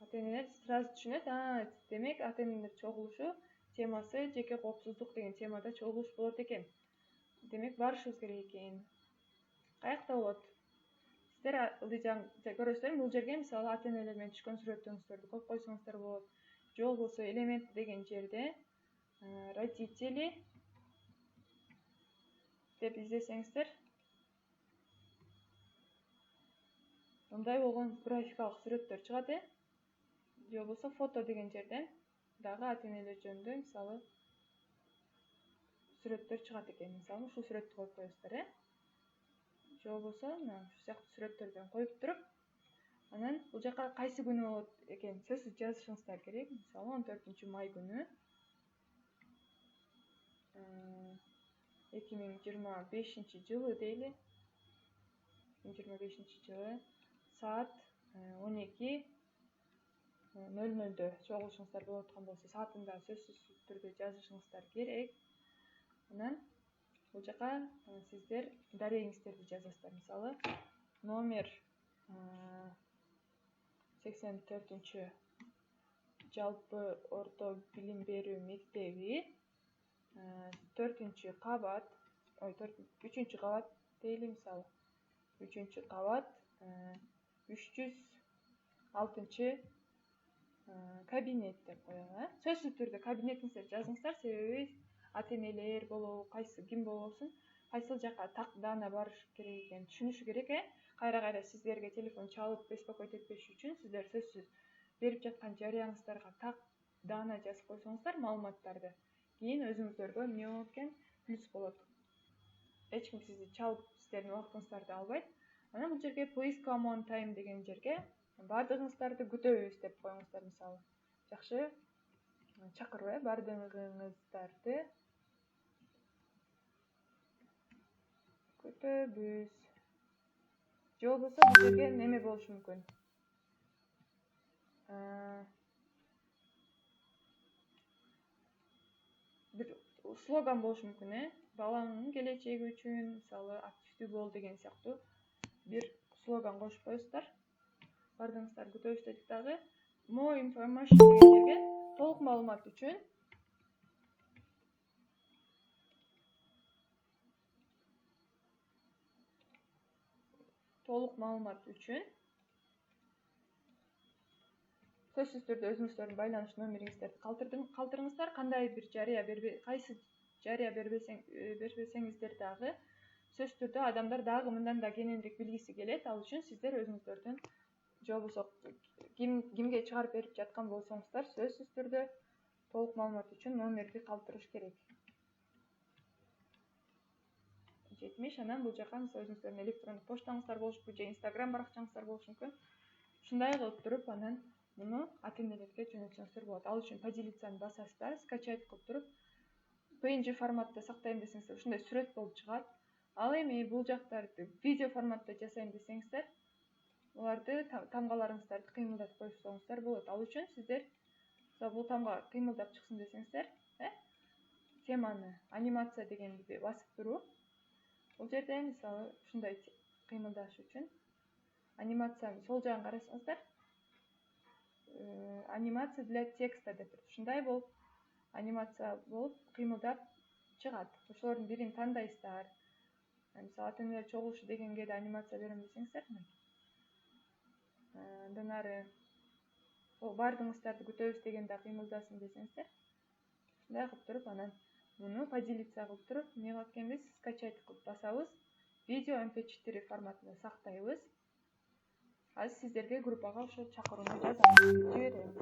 Ата-энелер сразу түшүнөт, демек ата-энелер чогулушу темасы жеке коопсуздук деген темада чогулуш болот экен. Демек барышыбыз керек экен. Каякта болот? Сиздер ылдыйжан көрөсүздөр, бул жерге мисалы ата-энелер менен түшкөн сүрөтүңүздөрдү коюп койсоңуздар болот. Же болбосо элемент деген жерде родители деп издесеңиздер, мындай болгон графикалык сүрөттөр чыгат, Же болбосо фото деген жерден дагы ата-энелер жөнүндө, мисалы, сүрөттөр чыгат экен. Мисалы, ушул сүрөттү коюп коесуздар, Же болбосо, мына ушул сыяктуу сүрөттөрдөн коюп туруп, Анан бул жака кайсы күнү болот экен сөзсүз жазышыңыздар керек. Мисалы 14-май күнү 2025-жылы дейли. 2025-жылы саат 12:00 чогулушуңуздар болуп аткан болсо, саатында сөзсүз түрдө жазышыңыздар керек. Анан бул жака сиздер дарегиңиздерди жазасыздар. Мисалы, номер 84 жалпы орто билим берүү мектеби 3 кабат дейли, мисалы 3 кабат 306 кабинет деп коелу. Сөзсүз түрдө кабинетиңиздерди жазыңыздар, себеби ата-энелер болобу, ким болобусун, кайсыл жака так даана барыш керек экенин түшүнүшү керек. Кайра сиздерге телефон чалып беспокоить этпеш үчүн сиздер сөзсүз берип жаткан жарыяңыздарга так даана жазып койсоңуздар маалыматтарды, кийин өзүңүздөргө эмне болот экен, плюс болот. Эч ким сизди чалып сиздердин убактыңыздарды албайт. Анан бул жерге please come on time деген жерге баардыгыңыздарды күтөбүз деп коюңуздар. Мисалы, жакшы чакырып, баардыгыңыздарды күтөбүз. Же болбосо бул жерге неме болушу мүмкүн. Бир слоган болушу мүмкүн, балаңдын келечеги үчүн, мисалы, активдүү бол деген сыяктуу бир слоган кошуп коесуздар. Баардыгыңыздар күтөбүз дедик дагы. More information деген жерге толук маалымат үчүн сөзсүз түрдө өзүңүздөрдүн байланыш номериңиздерди калтырыңыздар. Кандай бир кайсы жарыя бербесеңиздер дагы сөзсүз түрдө адамдар дагы мындан да кененирээк билгиси келет. Ал үчүн сиздер өзүңүздөрдүн же болбосо кимге чыгарып берип жаткан болсоңуздар, сөзсүз түрдө толук маалымат үчүн номерди калтырыш керек. 70. Анан бул жака өзүңүздөрдүн электрондук поштаңыздар болушу мүмкүн, же Instagram баракчаңыздар болушу мүмкүн. Ушундай кылып туруп анан муну ата-энелерге жөнөтсөңүздөр болот. Ал үчүн позицияны басасыздар, скачать кылып туруп PNG форматта сактайм десеңиздер, ушундай сүрөт болуп чыгат. Ал эми бул жактарды видео форматта жасайм десеңиздер, буларды тамгаларыңыздарды кыймылдатып койсоңуздар болот. Ал үчүн сиздер бул тамга кыймылдап чыксын десеңиздер, теманы анимация дегенди басып туруп, бул жерде мисалы ушундай кыймылдаш үчүн анимацияны сол жагын карасаңыздар, анимация для текста деп туруп, ушундай болуп анимация болуп кыймылдап чыгат. Ошолордун бирин тандайсыздар. Мисалы, ата-энелер чогулушу дегенге да анимация берем десеңиздер, андан ары баардыгыңыздарды күтөбүз деген да кыймылдасын десеңиздер, ушундай кылып туруп анан муну позиция кылып туруп эмне кылат экенбиз, скачать кылып басабыз, видео mp4 форматында сактайбыз. Азыр сиздерге группага ошо чакырууну жазам, жиберем.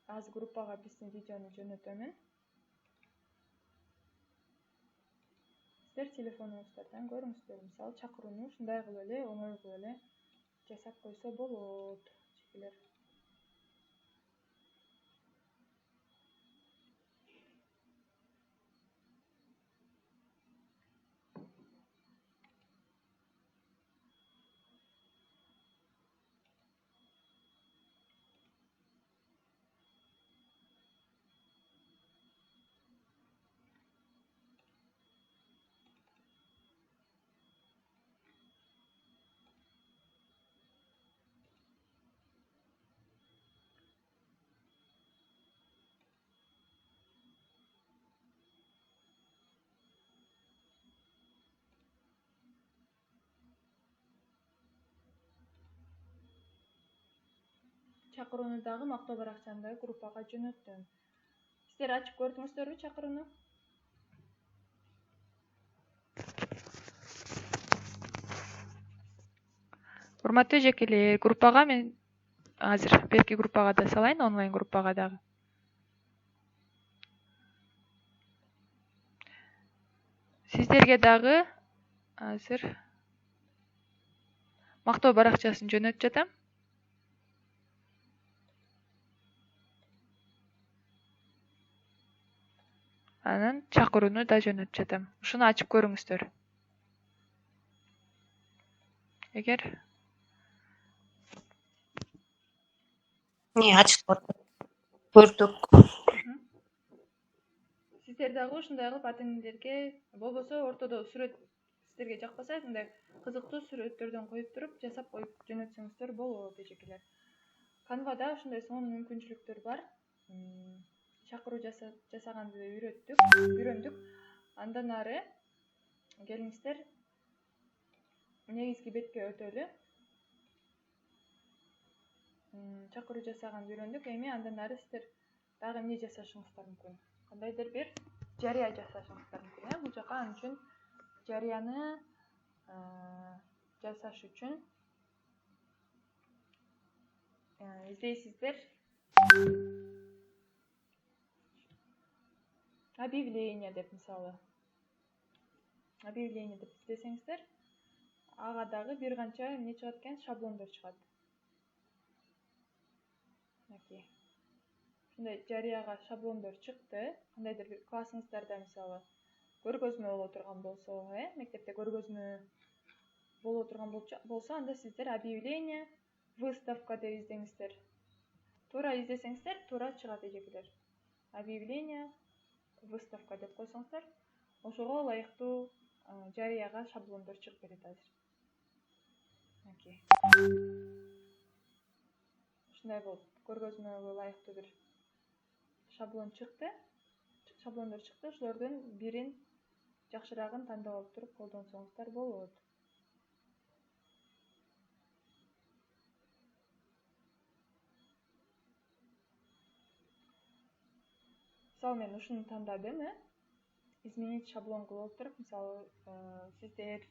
Азыр группага биздин видеону жөнөтөмүн. Сиздер телефонуңуздардан көрүңүздөр. Мисалы, чакырууну ушундай кылып эле, оңой кылып эле жасап койсо болот. Чекелер. Чакырууну дагы Мактоо баракчамдагы группага жөнөттүм. Сиздер ачып көрдүңүздөрбү чакырууну? Урматтуу жекелер, группага мен азыр берки группага да салайын, онлайн группага дагы. Сиздерге дагы азыр мактоо баракчасын жөнөтүп жатам. Анан чакырууну да жөнөтүп жатам. Ушуну ачып көрүңүздөр. Эгер ачып көрдүк. сиздер дагы ушундай кылып ата энелерге, болбосо ортодо сүрөт сиздерге жакпаса, мындай кызыктуу сүрөттөрдөн коюп туруп, жасап коюп жөнөтсөңүздөр болот эжекелер. Canva'да ушундай сонун мүмкүнчүлүктөр бар. Чакыруу жасаганды үйрөндүк. Андан ары келиңиздер негизги бетке өтөлү. Чакыруу жасаганды үйрөндүк. Эми андан ары сиздер дагы эмне жасашыңыздар мүмкүн? Кандайдыр бир жарыя жасашыңыздар мүмкүн. Бул жака ал үчүн жарыяны жасаш үчүн издейсиздер. Объявление деп мисалы. Объявление деп издесеңиздер, ага дагы бир канча эмне чыгат экен, шаблондор чыгат. Мынакей. Ушундай жарыяга шаблондор чыкты. Кандайдыр бир классыңыздарда мисалы көргөзмө боло турган болсо, мектепте көргөзмө боло турган болсо, анда сиздер объявление, выставка деп издеңиздер. Туура издесеңиздер, туура чыгат эжекелер. Объявление, выставка деп койсоңуздар, ошого ылайыктуу жарыяга шаблондор чыгып берет азыр. Мынакей. Ушундай болуп, көргөзмөгө ылайыктуу бир шаблондор чыкты. Ошолордун бирин жакшыраагын тандап алып туруп колдонсоңуздар болот. Мисалы мен ушуну тандадым, изменить шаблон кылып туруп, мисалы сиздер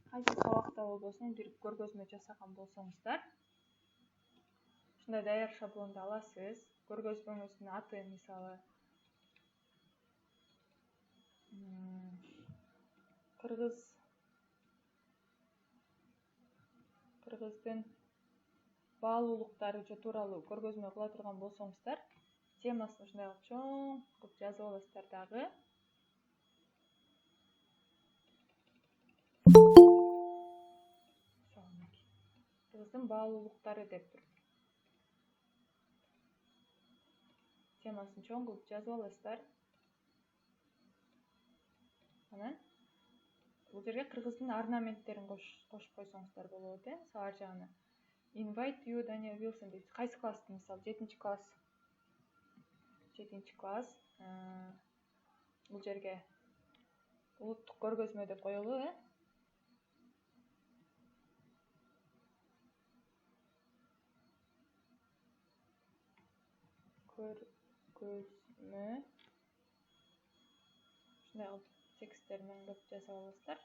кайсы сабакта болбосун бир көргөзмө жасаган болсоңуздар, ушундай даяр шаблонду аласыз. Көргөзмөңүздүн аты мисалы Кыргыздын баалуулуктары тууралуу көргөзмө кыла турган болсоңуздар, темасын ушундай чоң кылып жазып аласыздар дагы. Кыргыздын баалуулуктары деп туруп. Темасын чоң кылып жазып аласыздар. Анан бул жерге кыргыздын орнаменттерин кошуп койсоңуздар болот, мисалы ар жагына. Invite you Daniel Wilson дейт. Кайсы класстын, мисалы 7-чи класс. 7-чи класс. Бул жерге улуттук көргөзмө деп коелу, Көргөзмө. Ушундай тексттерин оңдоп жазып аласыздар.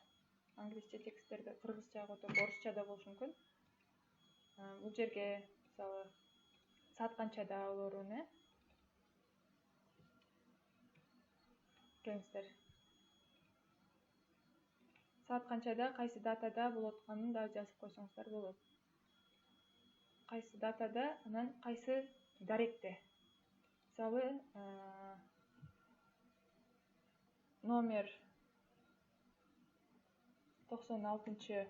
Англисче тексттерди кыргызчага отуруп, орусча да болушу мүмкүн. Бул жерге мисалы саат канчада болорун, келиңиздер. Саат канчада, кайсы датада болот атканын да жазып койсоңуздар болот. Кайсы датада, анан кайсы даректе. Мисалы, номер 96-чы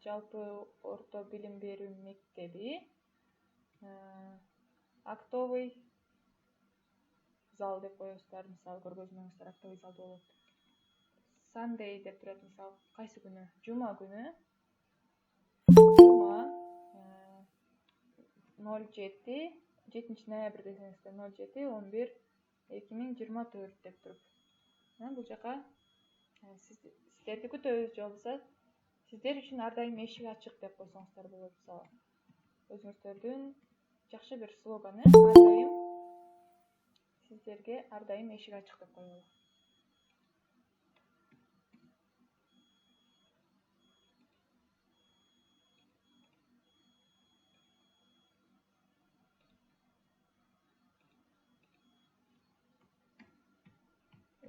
жалпы орто билим берүү мектеби, актовый зал деп коесуздар, мисалы көргөзмөңүздөр актовый залда болот. Sunday деп турат, мисалы кайсы күнү? Жума күнү. Жума 7 ноябрь десеңиздер, 07/11/2024 деп туруп. Бул жака сиздерди күтөбүз, же болбосо сиздер үчүн ар дайым эшик ачык деп койсоңуздар болот, мисалы. Өзүңүздөрдүн жакшы бир слоганы, ар дайым сиздерге ар дайым эшик ачык деп коелу.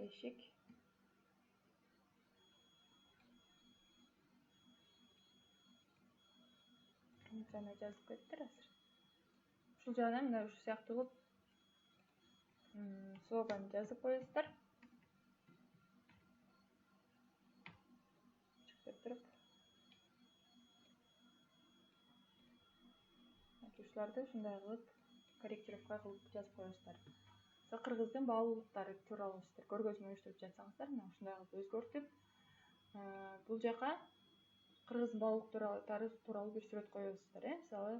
Эшик. Жана жазып кеттир азыр. Ушул жагынан мына ушул сыяктуу кылып слоган жазып коесуздар. Чыгып туруп. Ушуларды ушундай кылып корректировка кылып жазып коесуздар. Кыргыздын баалуулуктары тууралуу сиздер көргөзмө уюштуруп жатсаңыздар, мына ушундай кылып өзгөртүп, бул жака кыргыздын баалуулуктары тууралуу бир сүрөт коесуздар, мисалы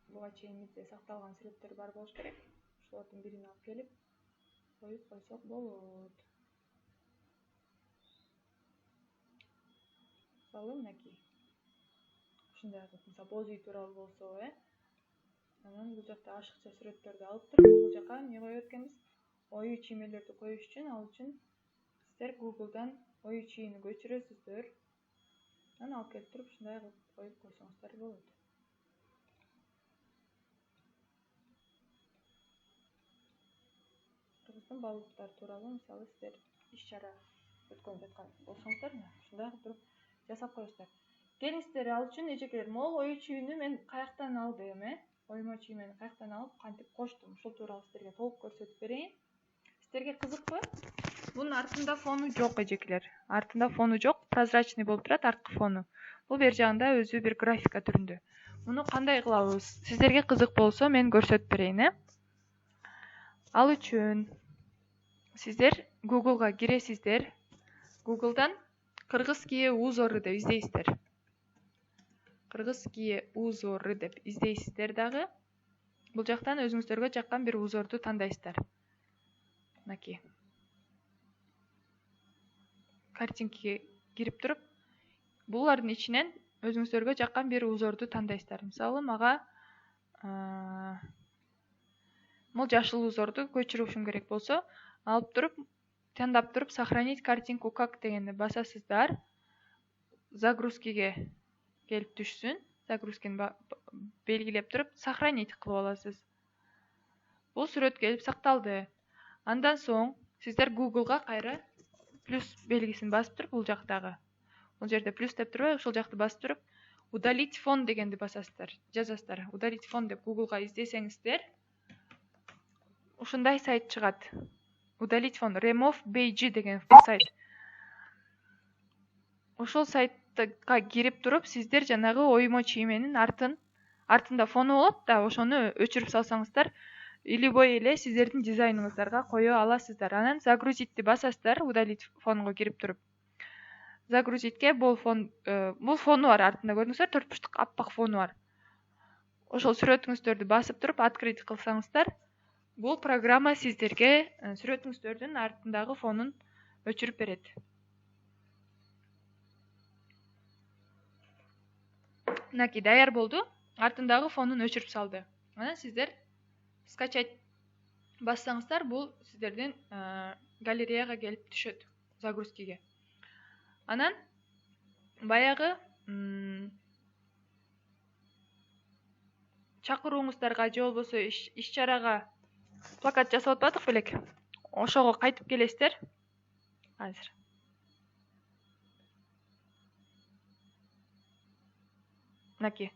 буга чейин бизде сакталган сүрөттөр бар болуш керек. Ошолордун бирин алып келип коюп койсок болот. Мисалы мынакей. Ушундай кылып, мисалы боз үй тууралуу болсо, анан бул жакта ашыкча сүрөттөрдү алып туруп, бул жака эмне коет экенбиз? Ою чиймелерди коюш үчүн, ал үчүн сиздер Google'дан ою чийини көчүрөсүздөр. Анан алып келип туруп ушундай кылып коюп койсоңуздар болот. Кыргыздын баалуулуктары тууралуу мисалы сиздер иш-чара өткөнүп жаткан болсоңуздар, ушундай кылып туруп жасап коесуздар. Келиңиздер, ал үчүн эжекелер, могул ою чүйүнү мен каяктан алдым, Оймо чиймени каяктан алып, кантип коштум, ушул тууралуу сиздерге толук көрсөтүп берейин. Сиздерге кызыкпы? Бунун артында фону жок эжекелер. Артында фону жок, прозрачный болуп турат арткы фону. Бул бер жагында өзү бир графика түрүндө. Муну кандай кылабыз? Сиздерге кызык болсо мен көрсөтүп берейин, Ал үчүн сиздер Google'га киресиздер. Google'дан кыргызские узоры деп издейсиздер. Кыргызские узоры деп издейсиздер дагы. Бул жактан өзүңүздөргө жаккан бир узорду тандайсыздар. Мынакей. Картинкеге кирип туруп, булардын ичинен өзүңүздөргө жаккан бир узорду тандайсыздар. Мисалы, мага могул жашыл узорду көчүрүшүм керек болсо, алып туруп, тандап туруп, сохранить картинку как дегенди басасыздар. Загрузкиге келип түшсүн. Загрузкини белгилеп туруп, сохранить кылып аласыз. Бул сүрөт келип сакталды. Андан соң сиздер Google'га кайра плюс белгисин басып туруп, бул жактагы. Бул жерде плюс деп турбайбы, ошол жакты басып туруп, удалить фон дегенди басасыздар, жазасыздар. Удалить фон деп Google'га издесеңиздер, ушундай сайт чыгат. Удалить фон, remove page деген сайт. Ошол сайтка кирип туруп, сиздер жанагы оймо чийменин артында фону болот да, ошону өчүрүп салсаңыздар, любой эле сиздердин дизайныңыздарга кое аласыздар. Анан загрузитти басасыздар, удалить фонго кирип туруп. Загрузитке бул фону бар артында көрдүңүздөр, 4 бурчтук аппак фону бар. Ошол сүрөтүңүздөрдү басып туруп, открыть кылсаңыздар, бул программа сиздерге сүрөтүңүздөрдүн артындагы фонун өчүрүп берет. Мынакей даяр болду. Артындагы фонун өчүрүп салды. Анан сиздер скачать бассаңыздар, бул сиздердин галереяга келип түшөт, загрузкиге. Анан баягы чакырууңуздарга же болбосо иш-чарага плакат жасап атпадык белек? Ошого кайтып келесиздер. Азыр. Мынакей.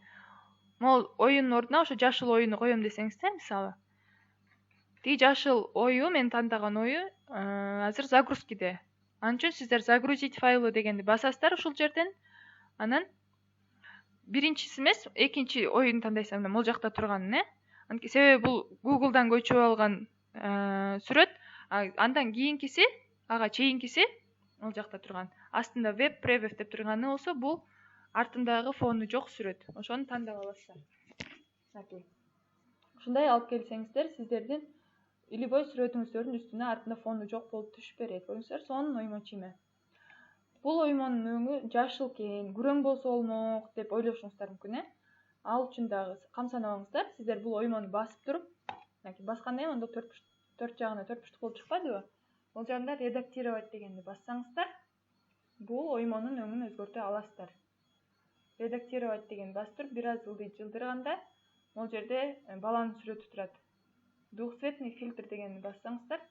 Могул оюнун ордуна ошо жашыл оюну коем десеңиздер, мисалы. Тиги жашыл ою, мен тандаган ою азыр загрузкиде. Анын үчүн сиздер загрузить файлы дегенди басасыздар ушул жерден. Анан биринчиси эмес, экинчи оюну тандайсыздар, могул жакта турганын, Себеби бул Google'дан көчүп алган сүрөт, андан кийинкиси, ага чейинкиси могул жакта турган. Астында веб превью деп турганы болсо, бул артындагы фону жок сүрөт. Ошону тандап аласыздар. Ушундай алып келсеңиздер, сиздердин любой сүрөтүңүздөрдүн үстүнө артында фону жок болуп түшүп берет. Көрүңүздөр, сонун оймо чийме. Бул оймонун өңү жашыл экен, күрөң болсо болмок деп ойлошуңуздар мүмкүн, Ал үчүн дагы камсанабаңыздар. Сиздер бул оймону басып туруп, басканда эми анда 4 жагына 4 буштук болуп чыкпайдыбы? Бул жагында редактировать дегенди бассаңыздар, бул оймонун өңүн өзгөртө аласыздар. Редактировать деген басып туруп, бир аз жылдырганда, бул жерде баланын сүрөтү турат. Двухцветный фильтр дегенди бассаңыздар,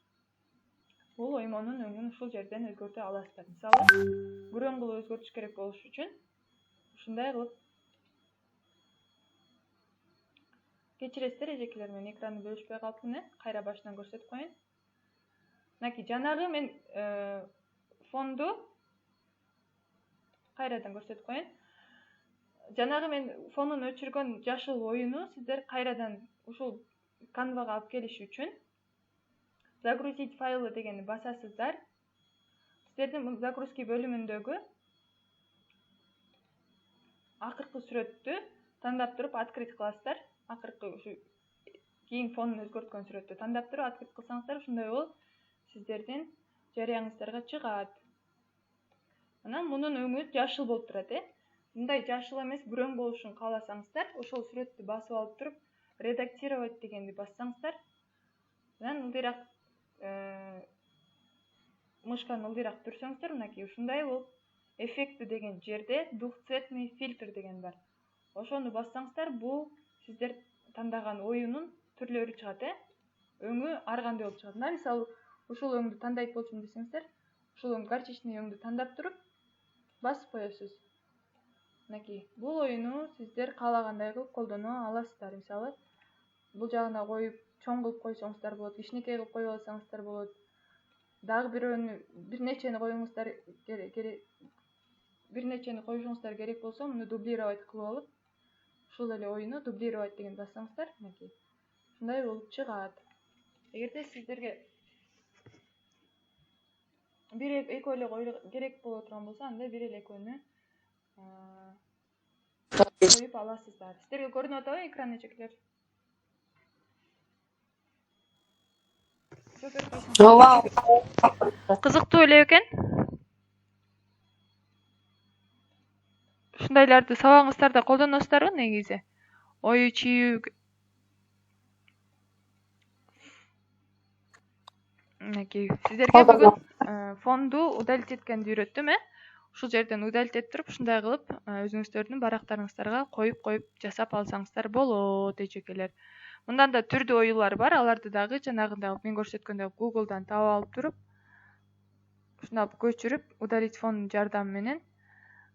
бул оймонун өңүн ушул жерден өзгөртө аласыздар. Мисалы, күрөң кылып өзгөртүш керек болуш үчүн ушундай кылып кечиресиздер эжекелер, мен экранды бөлүшпөй калыптым, кайра башынан көрсөтүп коеюн. Мынакей жанагы мен фонду кайрадан көрсөтүп коеюн. Жанагы мен фонун өчүргөн жашыл оюну сиздер кайрадан ушул канвага алып келиш үчүн загрузить файлы дегенди басасыздар. Сиздердин загрузки бөлүмүндөгү акыркы сүрөттү тандап туруп открыть кыласыздар. Акыркы ушу кийин фонун өзгөрткөн сүрөттү тандап туруп открыть кылсаңыздар, ушундай болуп сиздердин жарыяңыздарга чыгат. Анан мунун өңү жашыл болуп турат, Мындай жашыл эмес, күрөң болушун кааласаңыздар, ошол сүрөттү басып алып туруп, редактировать дегенди бассаңыздар, анан ылдыйраак мышканы ылдыйраак түрсөңүздөр, мынакей ушундай болуп эффекти деген жерде двухцветный фильтр деген бар. Ошону бассаңыздар, бул сиздер тандаган оюнун түрлөрү чыгат, Өңү ар кандай болуп чыгат. Мисалы, ушул өңдү тандайт болчумун десеңиздер, ушул горчичный өңдү тандап туруп басып коесуз. Мынакей, бул оюну сиздер каалагандай кылып колдоно аласыздар. Мисалы, бул жагына коюп, чоң кылып койсоңуздар болот, кичинекей кылып коюп алсаңыздар болот. Дагы бирөөнү, бир нечени коюңуздар керек, бир нечени коюшуңуздар керек болсо, муну дублировать кылып алып, ушул эле оюну дублировать деген бассаңыздар, мынакей, ушундай болуп чыгат. Эгерде сиздерге бир экөө эле коюу керек боло турган болсо, анда бир эле экөөнү коюп аласыздар. Сиздерге көрүнүп атабы экран эжекелер? Кызыктуу эле экен. Ушундайларды сабагыңыздарда колдоносуздарбы негизи? Ою чийүү. Мынакей, сиздерге бүгүн фонду удалить эткенди үйрөттүм, Ушул жерден удалить этип туруп, ушундай кылып өзүңүздөрдүн барактарыңыздарга коюп жасап алсаңыздар болот, эжекелер. Мындан да түрдүү оюлар бар, аларды дагы жанагындай мен көрсөткөндөй Google'дан таап алып туруп, ушуна көчүрүп, удалить фондун жардамы менен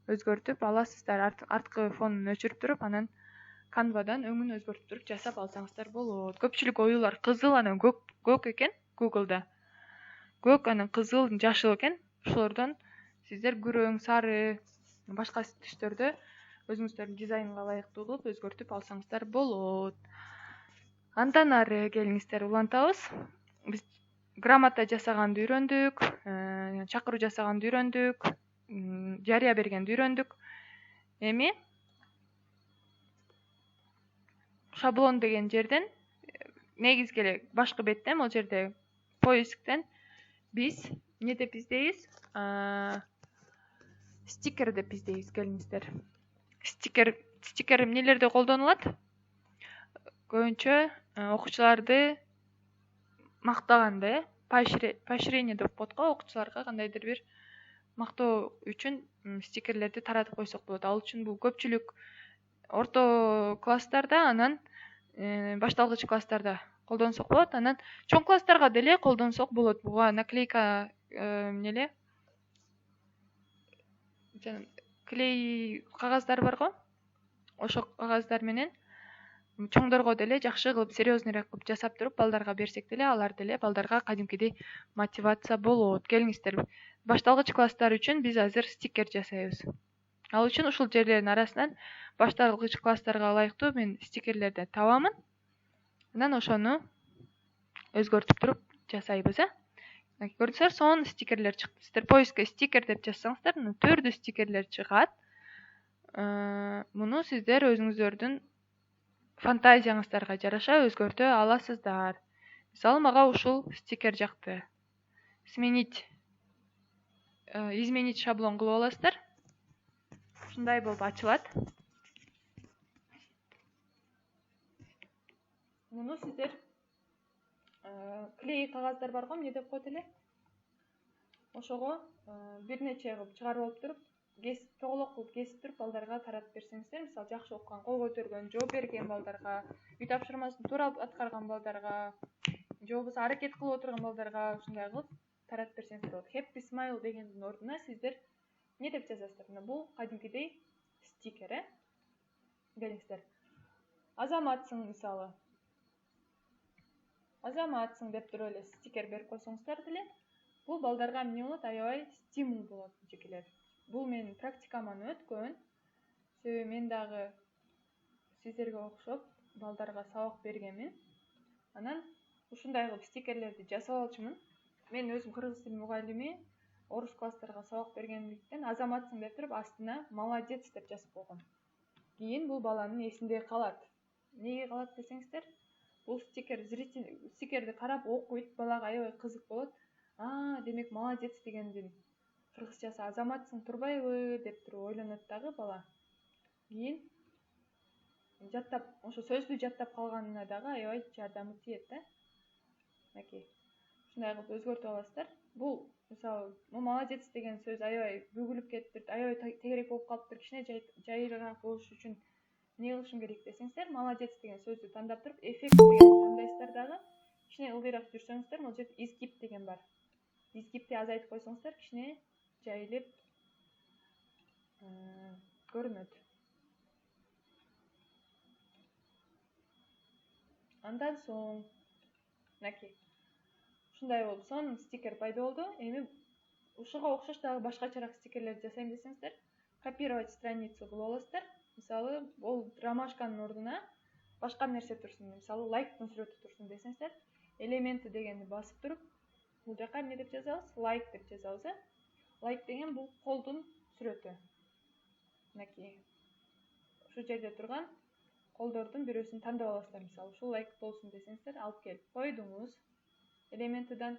өзгөртүп аласыздар. Арткы фонун өчүрүп туруп, анан Canva'дан өңүн өзгөртүп туруп жасап алсаңыздар болот. Көпчүлүк оюлар кызыл, анан көк экен Google'да. Көк, анан кызыл, жашыл экен. Ошолордон сиздер күрөң, сары, башка түстөрдө өзүңүздөрдүн дизайнга ылайыктуу кылып өзгөртүп алсаңыздар болот. Андан ары келиңиздер, улантабыз. Биз грамота жасаганды үйрөндүк, чакыруу жасаганды үйрөндүк, жарыя бергенди үйрөндүк. Эми шаблон деген жерден негизги эле башкы беттен, могу жерде поисктен биз эмне деп издейбиз? Стикер деп издейбиз, келиңиздер. Стикер эмнелерде колдонулат? Көбүнчө окуучуларды мактаганда, поощрение деп коет го, окуучуларга кандайдыр бир мактоо үчүн стикерлерди таратып койсок болот. Ал үчүн бул көпчүлүк орто класстарда, анан башталгыч класстарда колдонсок болот. Анан чоң класстарга деле колдонсок болот. Буга наклейка эмнеле? Клей кагаздар бар го? Ошо кагаздар менен чоңдорго деле жакшы кылып, серьезныйраак кылып жасап туруп, балдарга берсек деле, алар деле балдарга кадимкидей мотивация болот. Келиңиздер, башталгыч класстар үчүн биз азыр стикер жасайбыз. Ал үчүн ушул жерлердин арасынан башталгыч класстарга ылайыктуу мен стикерлерди табамын. Анан ошону өзгөртүп туруп жасайбыз, Көрдүңүздөр, сонун стикерлер чыкты. Сиздер поискке стикер деп жазсаңыздар, түрдүү стикерлер чыгат. Муну сиздер өзүңүздөрдүн фантазияңыздарга жараша өзгөртө аласыздар. Мисалы, мага ушул стикер жакты. Изменить шаблон кылып аласыздар. Ушундай болуп ачылат. муну сиздер клей кагаздар бар го, эмне деп коет эле? Ошого бир нече кылып чыгарып алып туруп, тоголок кылып кесип туруп балдарга таратып берсеңиздер, мисалы жакшы окуган, кол көтөргөн, жооп берген балдарга, үй тапшырмасын туура аткарган балдарга, же болбосо аракет кылып отурган балдарга ушундай кылып таратып берсеңиздер болот. Happy Smile дегендин ордуна сиздер эмне деп жазасыздар? Мына бул кадимкидей стикер, келиңиздер. Азаматсың мисалы. Азаматсың деп туруп эле стикер берип койсоңуздар деле, бул балдарга эмне болот? Аябай стимул болот, жекелер. Бул менин практикаман өткөн. Себеби мен дагы сиздерге окшоп балдарга сабак бергенмин. Анан ушундай кылып стикерлерди жасап алчумун. Мен өзүм кыргыз тили мугалими, орус класстарга сабак бергендиктен азаматсың деп туруп астына молодец деп жазып койгом. Кийин бул баланын эсинде калат. Неге калат десеңиздер, бул стикерди карап окуйт, балага аябай кызык болот. Демек молодец дегендин кыргызчасы азаматсың турбайбы деп туруп ойлонот дагы бала. Кийин жаттап, ошо сөздү жаттап калганына дагы аябай жардамы тиет да. Мынакей. Ушундай кылып өзгөртүп аласыздар. Бул мисалы, молодец деген сөз аябай бүгүлүп кетиптир, аябай тегерек болуп калыптыр. Кичине жайыраак болуш үчүн эмне кылышым керек десеңиздер, молодец деген сөздү тандап туруп, эффект деген тандайсыздар дагы. Кичине ылдыйраак жүрсөңүздөр, бул жерде изгип деген бар. Изгипти азайтып койсоңуздар, кичине жайылып көрүнөт. Андан соң мынакей. Ушундай болуп сонун стикер пайда болду. Эми ушуга окшош дагы башкачараак стикерлерди жасайм десеңиздер, копировать страницу кылып аласыздар. Мисалы, бул ромашканын ордуна башка нерсе турсун. Мисалы, лайктын сүрөтү турсун десеңиздер, элементи дегенди басып туруп, бул жака эмне деп жазабыз? Лайк деп жазабыз. Лайк деген бул колдун сүрөтү. Мынакей. Ушу жерде турган колдордун бирөөсүн тандап аласыздар. Мисалы, ушул лайк болсун десеңиздер, алып келип койдуңуз. Элементидан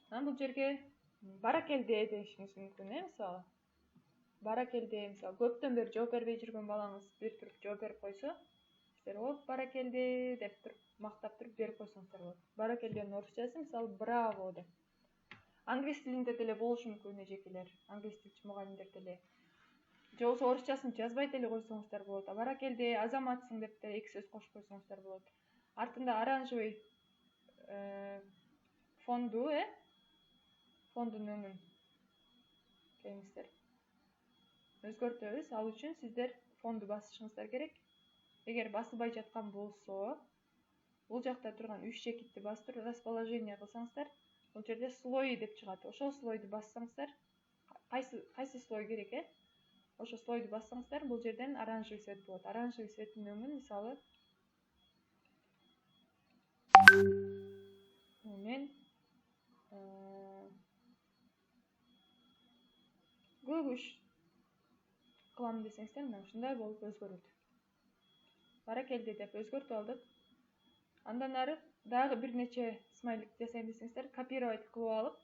анан бул жерге баракелде дешиңиз мүмкүн, мисалы. Баракелде, мисалы, көптөн бери жооп бербей жүргөн балаңыз бир туруп жооп берип койсо, сиздер баракелде деп туруп мактап туруп берип койсоңуздар болот. Баракелденин орусчасы мисалы браво деп. Англис тилинде деле болушу мүмкүн эжекелер. Англис тилчи мугалимдер деле. Же болбосо орусчасын жазбай деле койсоңуздар болот. Баракелде, азаматсың деп деле эки сөз кошуп койсоңуздар болот. Артында оранжевый фонду, фондун өңүн келиңиздер. Өзгөртөбүз. Ал үчүн сиздер фонду басышыңыздар керек. Эгер басылбай жаткан болсо, бул жакта турган 3 чекитти бастырып расположение кылсаңыздар, бул жерде слой деп чыгат. Ошол слойду бассаңыздар, кайсы слой керек, ошо слойду бассаңыздар, бул жерден оранжевый цвет болот. Оранжевый цветтин өңүн мисалы мен көгүш кылам десеңиздер, мына ушундай болуп өзгөрөт. Баракелде деп өзгөртүп алдык. Андан ары дагы бир нече смайлик жасайм десеңиздер, копировать кылып алып,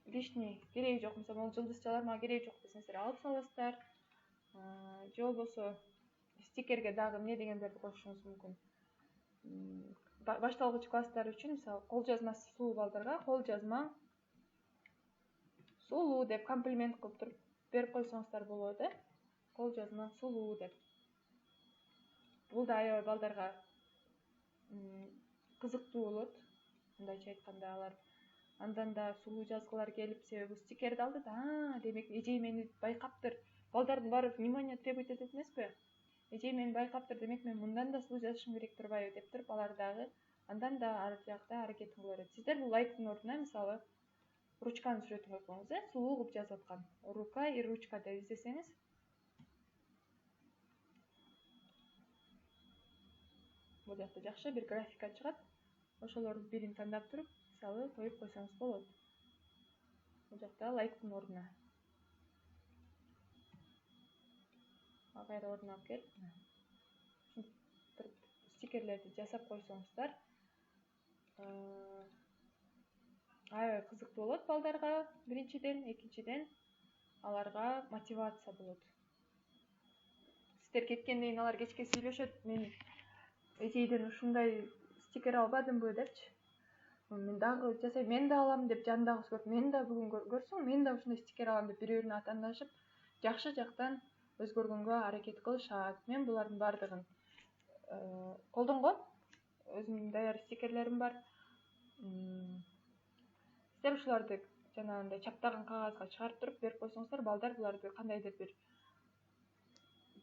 лишний кереги жок, мисалы, могу жылдызчалар мага кереги жок десеңиздер, алып саласыздар. Же болбосо стикерге дагы эмне дегендерди кошушуңуз мүмкүн. Башталгыч класстар үчүн, мисалы, кол жазмасы сулуу балдарга кол жазмаң сулуу деп комплимент кылып туруп берип койсоңуздар болот, Кол жазмаң сулуу деп. Бул да аябай балдарга кызыктуу болот. Мындайча айтканда алар андан да сулуу жазгылар келип, себеби стикерди алды да, демек эжей мени байкаптыр. Балдардын баары внимание требует этет эмеспи? Эжей мени байкаптыр, демек мен мындан да сулуу жазышым керек турбайбы деп туруп, алар дагы андан да ары жакта аракетин кыла берет. Сиздер бул лайктын ордуна мисалы ручканын сүрөтүн коюп коюңуз, сулуу кылып жазып аткан. Рука и ручка деп издесеңиз, бул жакта жакшы бир графика чыгат. Ошолордун бирин тандап туруп, мисалы коюп койсоңуз болот. Бул жакта лайктын ордуна. Кайра ордуна алып келип, стикерлерди жасап койсоңуздар, аябай кызыктуу болот балдарга биринчиден, экинчиден аларга мотивация болот. Сиздер кеткенден кийин алар кечке сүйлөшөт, мен эжейден ушундай стикер албадымбы депчи. Мен дагы жасайм, мен да алам деп жанындагысы көрүп, мен да бүгүн көрсөң, мен да ушундай стикер алам деп бири-бирине атаандашып, жакшы жактан өзгөргөнгө аракет кылышат. Мен булардын баардыгын колдонгом. Өзүмдүн даяр стикерлерим бар. Сиздер ушуларды жанагындай чаптаган кагазга чыгарып туруп берип койсоңуздар, балдар буларды кандайдыр бир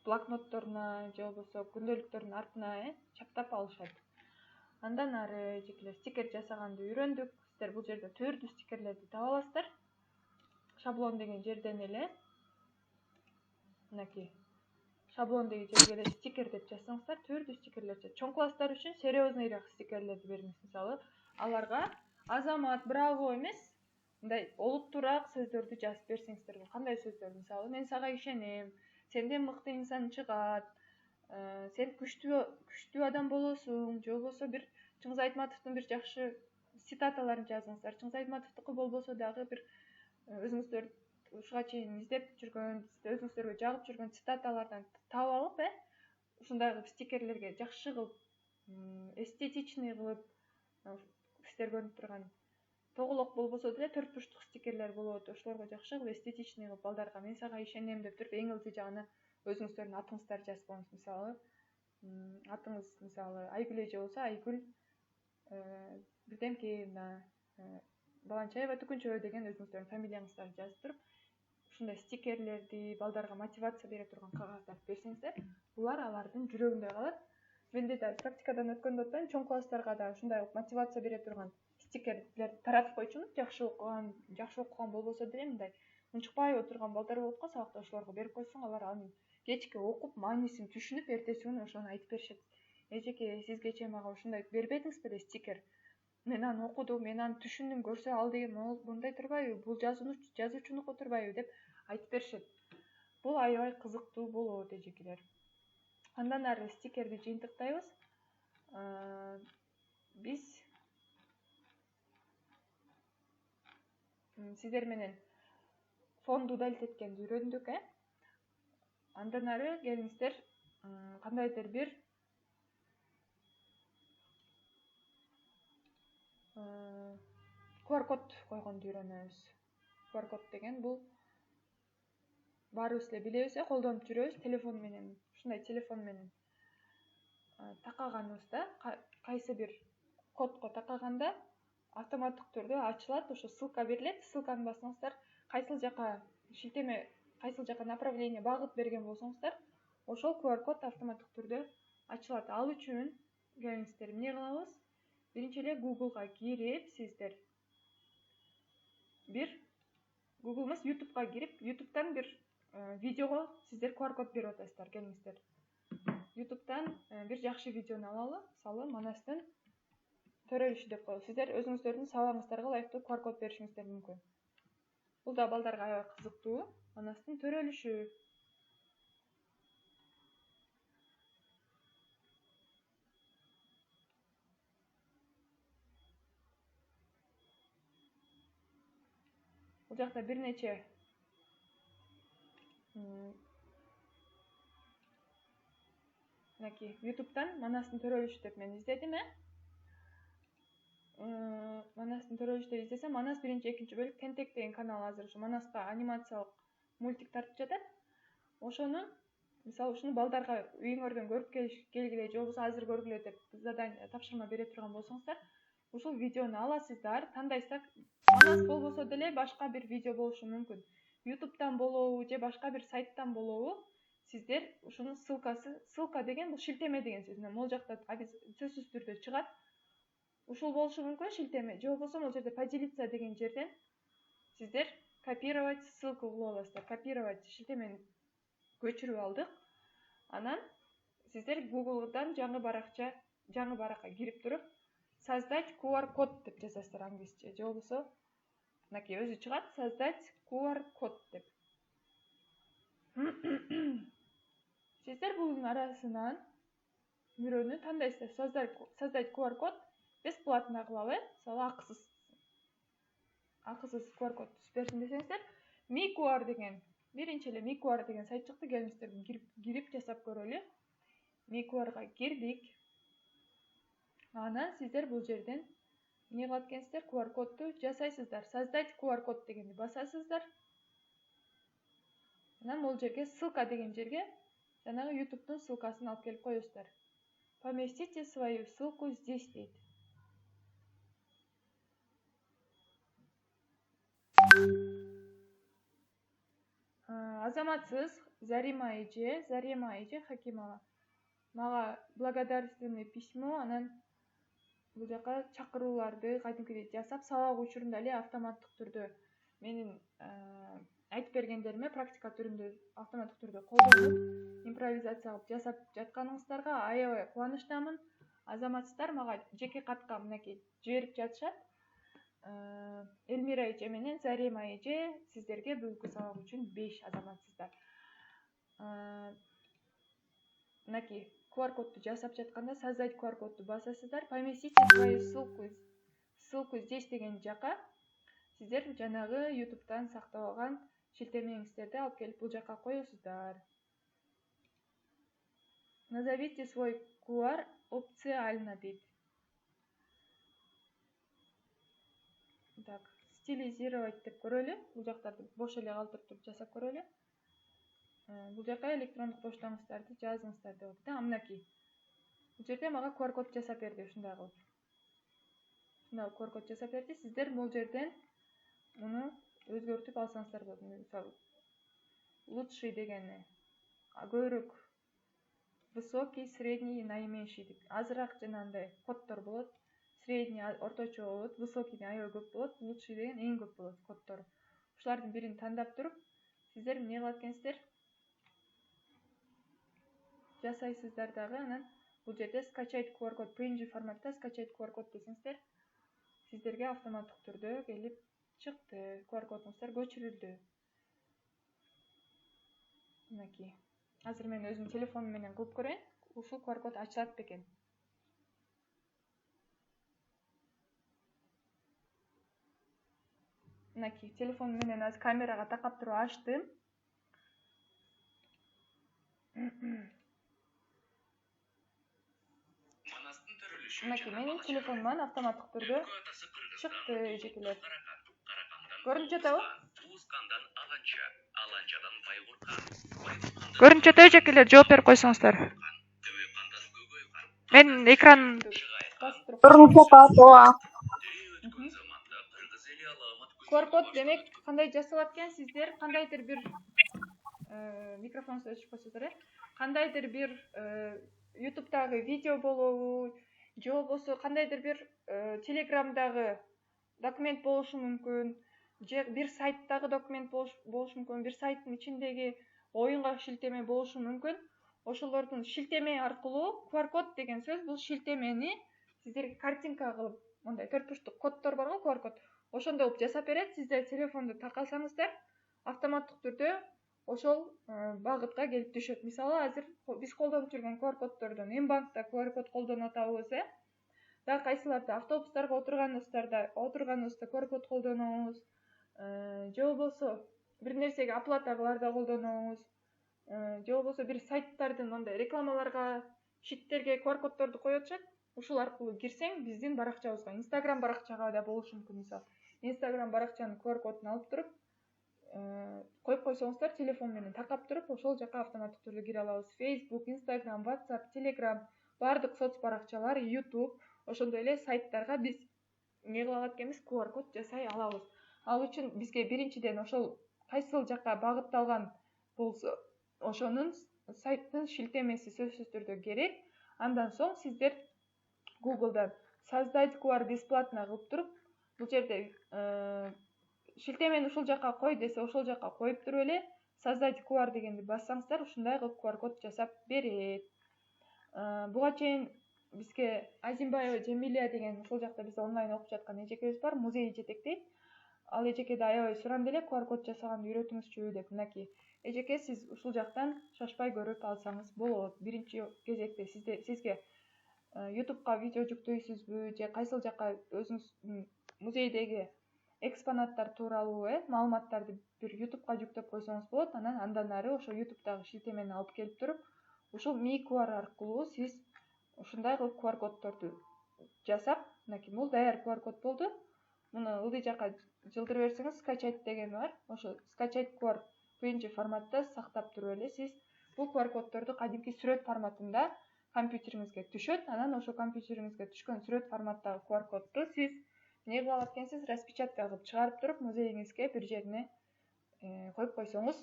блокнотторуна же болбосо күндөлүктөрдүн артына чаптап алышат. Андан ары эжекелер стикер жасаганды үйрөндүк. Сиздер бул жерде түрдүү стикерлерди таба аласыздар. Шаблон деген жерден эле мынакей шаблон деген жерге эле стикер деп жазсаңыздар, түрдүү стикерлер чыгат. Чоң класстар үчүн серьезныйраак стикерлерди бериңиз. Мисалы, аларга азамат, браво эмес, мындай олуттуураак сөздөрдү жазып берсеңиздер, кандай сөздөр? Мисалы, мен сага ишенем, сенден мыкты инсан чыгат, сен күчтүү адам болосуң, же болбосо бир Чыңгыз Айтматовдун бир жакшы цитаталарын жазыңыздар. Чыңгыз Айтматовдуку болбосо дагы бир өзүңүздөр ушуга чейин издеп жүргөн, өзүңүздөргө жагып жүргөн цитаталардан таап алып, ушундай кылып стикерлерге жакшы кылып, эстетичный кылып, сиздер көрүнүп турган тоголок болбосо деле төрт бурчтук стикерлер болот. Ошолорго жакшы кылып эстетичный кылып балдарга мен сага ишенем деп туруп, эң ылдый жагына өзүңүздөрдүн атыңыздарды жазып коюңуз. Мисалы, атыңыз мисалы Айгүл эже болсо, Айгүл Бирдемкеевна, Баланчаева Түкүнчөө деген өзүңүздөрдүн фамилияңыздарды жазып туруп, ушундай стикерлерди балдарга мотивация бере турган кагаздарды берсеңиздер, булар алардын жүрөгүндө калат. Менде да практикадан өткөндө атпайм, чоң класстарга да ушундай мотивация бере турган стикерлерди таратып койчумун. Жакшы окуган болбосо деле мындай унчукпай отурган балдар болот го сабакта, ошолорго берип койсоң, алар аны кечке окуп, маанисин түшүнүп, эртеси күнү ошону айтып беришет. Эжеке, сиз кечээ мага ушундай бербедиңиз беле стикер? Мен аны окудум, мен аны түшүндүм, көрсө ал деген мындай турбайбы, бул жазуучунуку турбайбы деп айтып беришет. Бул аябай кызыктуу болот эжекелер. Андан ары стикерди жыйынтыктайбыз. Биз сиздер менен фонду далилдеткенди үйрөндүк, Андан ары келиңиздер кандайдыр бир QR-код койгонду үйрөнөбүз. QR-код деген бул баарыбыз эле билебиз, колдонуп жүрөбүз телефон менен. Ушундай телефон менен такаганыбызда, кайсы бир кодго такаганда автоматтык түрдө ачылат, ошо ссылка берилет. Ссылканы бассаңыздар, кайсыл жака шилтеме, кайсыл жака направление багыт берген болсоңуздар, ошол QR-код автоматтык түрдө ачылат. Ал үчүн келиңиздер эмне кылабыз? Биринчи эле Google'га кирип, сиздер бир Google эмес, YouTube'га кирип, YouTube'дан бир видеого сиздер QR-код берип атасыздар. Келиңиздер. YouTube'дан бир жакшы видеону алалы. Мисалы, Манастын төрөлүшү деп коелу. Сиздер өзүңүздөрдүн сабагыңыздарга ылайыктуу QR-код беришиңиздер мүмкүн. Бул да балдарга аябай кызыктуу. Манастын төрөлүшү. Бул жакта бир нече мынакей YouTube'дан Манастын төрөлүшү деп мен издедим, Манастын төрөлүшү деп издесем, Манас биринчи, экинчи бөлүк Тентек деген канал азыр ушу Манаска анимациялык мультик тартып жатат. Ошону, мисалы, ушуну балдарга үйүңөрдөн көрүп келгиле, же болбосо азыр көргүлө деп задание, тапшырма бере турган болсоңуздар, ушул видеону аласыздар, тандайсыздар. Манас болбосо деле башка бир видео болушу мүмкүн. YouTube'дан болобу же башка бир сайттан болобу, сиздер ушунун ссылка деген бул шилтеме деген сөз. Могул жакта сөзсүз түрдө чыгат. Ушул болушу мүмкүн шилтеме, же болбосо могул жерде поделиться деген жерден сиздер копировать ссылку кылып аласыздар. Копировать шилтемени көчүрүп алдык. Анан сиздер Google'дан жаңы баракка кирип туруп, создать QR-код деп жазасыздар англисче, же болбосо мынакей өзү чыгат, создать QR-код деп. Сиздер бунун арасынан бирөөнү тандайсыздар. Создать QR-код бесплатно кылалы, мисалы акысыз QR-код түзүп берсин десеңиздер, MiQR деген, биринчи эле MiQR деген сайт чыкты, келиңиздер кирип жасап көрөлү. MiQR-га кирдик. Анан сиздер бул жерден эмне кылат экенсиздер? QR кодду жасайсыздар. Создать QR код дегенди басасыздар. Анан бул жерге ссылка деген жерге жанагы YouTube'дун ссылкасын алып келип коесуздар. Поместите свою ссылку здесь дейт. Азаматсыз Зарима эже Хакимова мага благодарственный письмо, анан бул жака чакырууларды кадимкидей жасап, сабак учурунда эле автоматтык түрдө менин айтып бергендериме практика түрүндө автоматтык түрдө колдонуп импровизация кылып жасап жатканыңыздарга аябай кубанычтамын. Азаматсыздар мага жеке катка мынакей жиберип жатышат. Элмира эже менен Зарима эже сиздерге бүгүнкү сабак үчүн 5 азаматсыздар. Мынакей QR кодду жасап жатканда создать QR кодду басасыздар. Поместите свою ссылку здесь деген жака сиздер жанагы YouTube'дан сактап алган шилтемеңиздерди алып келип бул жака коесуздар. Назовите свой QR опциально дейт. Так, стилизировать деп көрөлү. Бул жактарды бош эле калтырып туруп жасап көрөлү. Бул жака электрондук поштаңыздарды жазыңыздар деп атат. Мынакей. Бул жерде мага QR код жасап берди ушундай кылып. Ушундай QR код жасап берди. Сиздер бул жерден муну өзгөртүп алсаңыздар болот. Мисалы, лучший дегени көбүрөөк высокий, средний, наименьший деп азыраак жанагындай коддор болот. Средний орточо болот, высокий аябай көп болот, лучший деген эң көп болот коддор. Ушулардын бирин тандап туруп, сиздер эмне кылат экенсиздер? Жасайсыздар дагы, анан бул жерде скачать QR код, PNG форматта скачать QR код десеңиздер, сиздерге автоматтык түрдө келип чыкты. QR кодуңуздар көчүрүлдү. Мынакей. Азыр мен өзүм телефонум менен кылып көрөйүн. Ушул QR код ачылат бекен. Мынакей, телефонум менен азыр камерага такап туруп ачтым. Мынакей, менин телефонуман автоматтык түрдө чыкты эжекелер. Көрүнүп жатабы? Көрүнүп жатабы эжекелер, жооп берип койсоңуздар. Мен экранымды басып туруп Көрүнүп жатат, ооба. QR код демек кандай жасалат экен? Сиздер кандайдыр бир микрофонуңузду өчүрүп койсоңуздар, кандайдыр бир YouTube'дагы видео болобу, же болбосо кандайдыр бир Telegram'дагы документ болушу мүмкүн, же бир сайттагы документ болушу мүмкүн, бир сайттын ичиндеги оюнга шилтеме болушу мүмкүн. Ошолордун шилтеме аркылуу QR код деген сөз бул шилтемени сиздерге картинка кылып, мындай төрт бурчтук коддор бар го, QR код. Ошондой кылып жасап берет. Сиздер телефонду такасаңыздар, автоматтык түрдө ошол багытка келип түшөт. Мисалы, азыр биз колдонуп жүргөн QR коддордон Мбанкта QR код колдонуп атабыз, дагы кайсыларда автобустарга отурганыбызда QR код колдонобуз, же болбосо бир нерсеге оплата кылаарда колдонобуз, же болбосо бир сайттардын мындай рекламаларга, щиттерге QR коддорду коюп атышат. Ушул аркылуу кирсең, биздин баракчабызга, Instagram баракчага да болушу мүмкүн. Мисалы, Instagram баракчанын QR кодун алып туруп, коюп койсоңуздар, телефон менен такап туруп, ошол жака автоматтык түрдө кире алабыз. Facebook, Instagram, WhatsApp, Telegram, бардык соц баракчалар, YouTube, ошондой эле сайттарга биз эмне кыла алат экенбиз? QR код жасай алабыз. Ал үчүн бизге биринчиден ошол кайсыл жака багытталган болсо, ошонун сайттын шилтемеси сөзсүз түрдө керек. Андан соң сиздер Google'дан создать QR бесплатно кылып туруп, бул жерде шилтемени ушул жака кой десе, ошол жака коюп туруп эле создать QR дегенди бассаңыздар, ушундай кылып QR код жасап берет. Буга чейин бизге Азимбаева Жемилия деген ушул жакта биз онлайн окуп жаткан эжекебиз бар, музей жетектейт. Ал эжекеде аябай суранды эле QR код жасаганды үйрөтүңүзчү деп. Мынакей, эжеке, сиз ушул жактан шашпай көрүп алсаңыз болот. Биринчи кезекте сизге YouTube'га видео жүктөйсүзбү, же кайсыл жака өзүңүз музейдеги экспонаттар тууралуу маалыматтарды бир YouTube'га жүктөп койсоңуз болот. Андан ары ошо YouTube'дагы шилтемени алып келип туруп, ушул Mi QR аркылуу сиз ушундай кылып QR коддорду жасап, мынакей бул даяр QR код болду. Муну ылдый жакка жылдырып берсеңиз, скачать деген бар. Ошо скачать QR PNG форматта сактап туруп эле сиз бул QR коддорду кадимки сүрөт форматында компьютериңизге түшөт. Анан ошо компьютериңизге түшкөн сүрөт форматтагы QR кодду сиз эмне кылып алат экенсиз, распечатка кылып чыгарып туруп музейиңизге бир жерине коюп койсоңуз,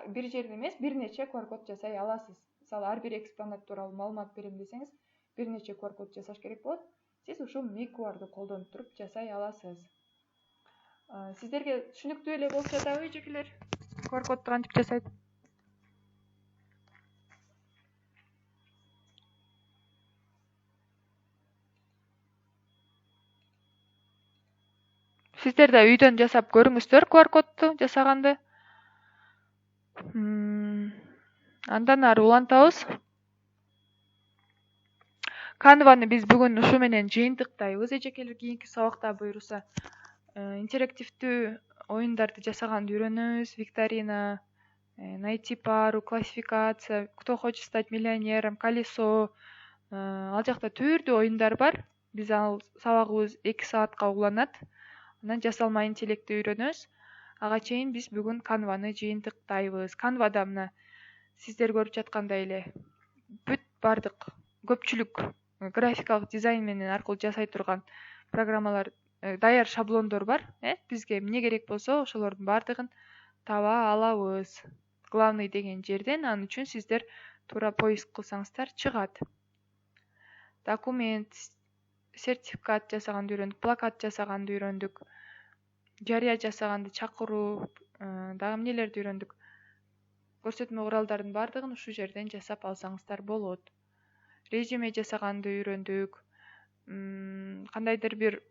бир жерде эмес, бир нече QR код жасай аласыз. Мисалы, ар бир экспонат тууралуу маалымат берем десеңиз, бир нече QR код жасаш керек болот. Сиз ушул MiQR'ду колдонуп туруп жасай аласыз. Сиздерге түшүнүктүү эле болуп жатабы, эжекелер? QR кодду кантип жасайт? Сиздер да үйдөн жасап көрүңүздөр QR кодду жасаганды. Андан ары улантабыз. Canva'ны биз бүгүн ушу менен жыйынтыктайбыз, эжекелер. Кийинки сабакта буюрса интерактивдүү оюндарды жасаганды үйрөнөбүз. Викторина, найти пару, классификация, кто хочет стать миллионером, колесо. Ал жакта түрдүү оюндар бар. Биз ал сабагыбыз 2 саатка уланат. Анан жасалма интеллектти үйрөнөбүз. Ага чейин биз бүгүн Canva'ны жыйынтыктайбыз. Canva'да мына сиздер көрүп жаткандай эле бүт бардык көпчүлүк графикалык дизайн менен аркылуу жасай турган программалар, даяр шаблондор бар. Бизге эмне керек болсо ошолордун бардыгын таба алабыз. Главный деген жерден. Анын үчүн сиздер туура поиск кылсаңыздар чыгат. Документ, сертификат жасаганды үйрөндүк, плакат жасаганды үйрөндүк, жарыя жасаганды чакыруу, дагы эмнелерди үйрөндүк. Көрсөтмө куралдардын бардыгын ушул жерден жасап алсаңыздар болот. Резюме жасаганды үйрөндүк. Кандайдыр бир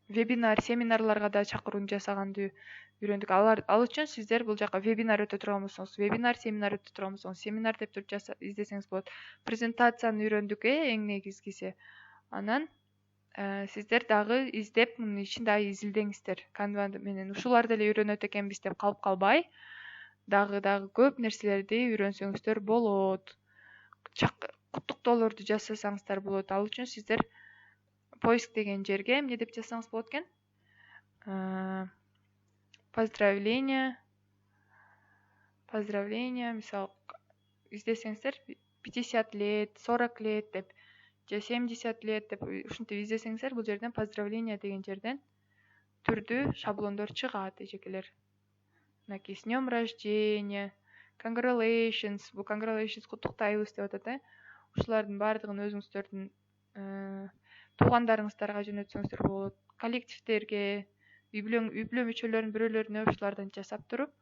вебинар, семинарларга да чакырууну жасаганды үйрөндүк. Ал үчүн сиздер бул жака вебинар өтө турган болсоңуз, вебинар, семинар өтө турган болсоңуз, семинар деп туруп издесеңиз болот. Презентацияны үйрөндүк, эң негизгиси. Анан сиздер дагы издеп, мунун ичин дагы изилдеңиздер. Canva менен ушуларды эле үйрөнөт экенбиз деп калып калбай, дагы көп нерселерди үйрөнсөңүздөр болот. Куттуктоолорду жасасаңыздар болот. Ал үчүн сиздер поиск деген жерге эмне деп жазсаңыз болот экен? Поздравления, мисалы, издесеңиздер 50 лет, 40 лет деп, же 70 лет деп ушинтип издесеңиздер, бул жерден поздравления деген жерден түрдүү шаблондор чыгат, эжекелер. Мынакей с днем рождения, congratulations, бул congratulations куттуктайбыз деп атат. Ушулардын бардыгын өзүңүздөрдүн туугандарыңыздарга жөнөтсөңүздөр болот. Коллективдерге, үй бүлө мүчөлөрүнүн бирөөлөрүнө ушулардан жасап туруп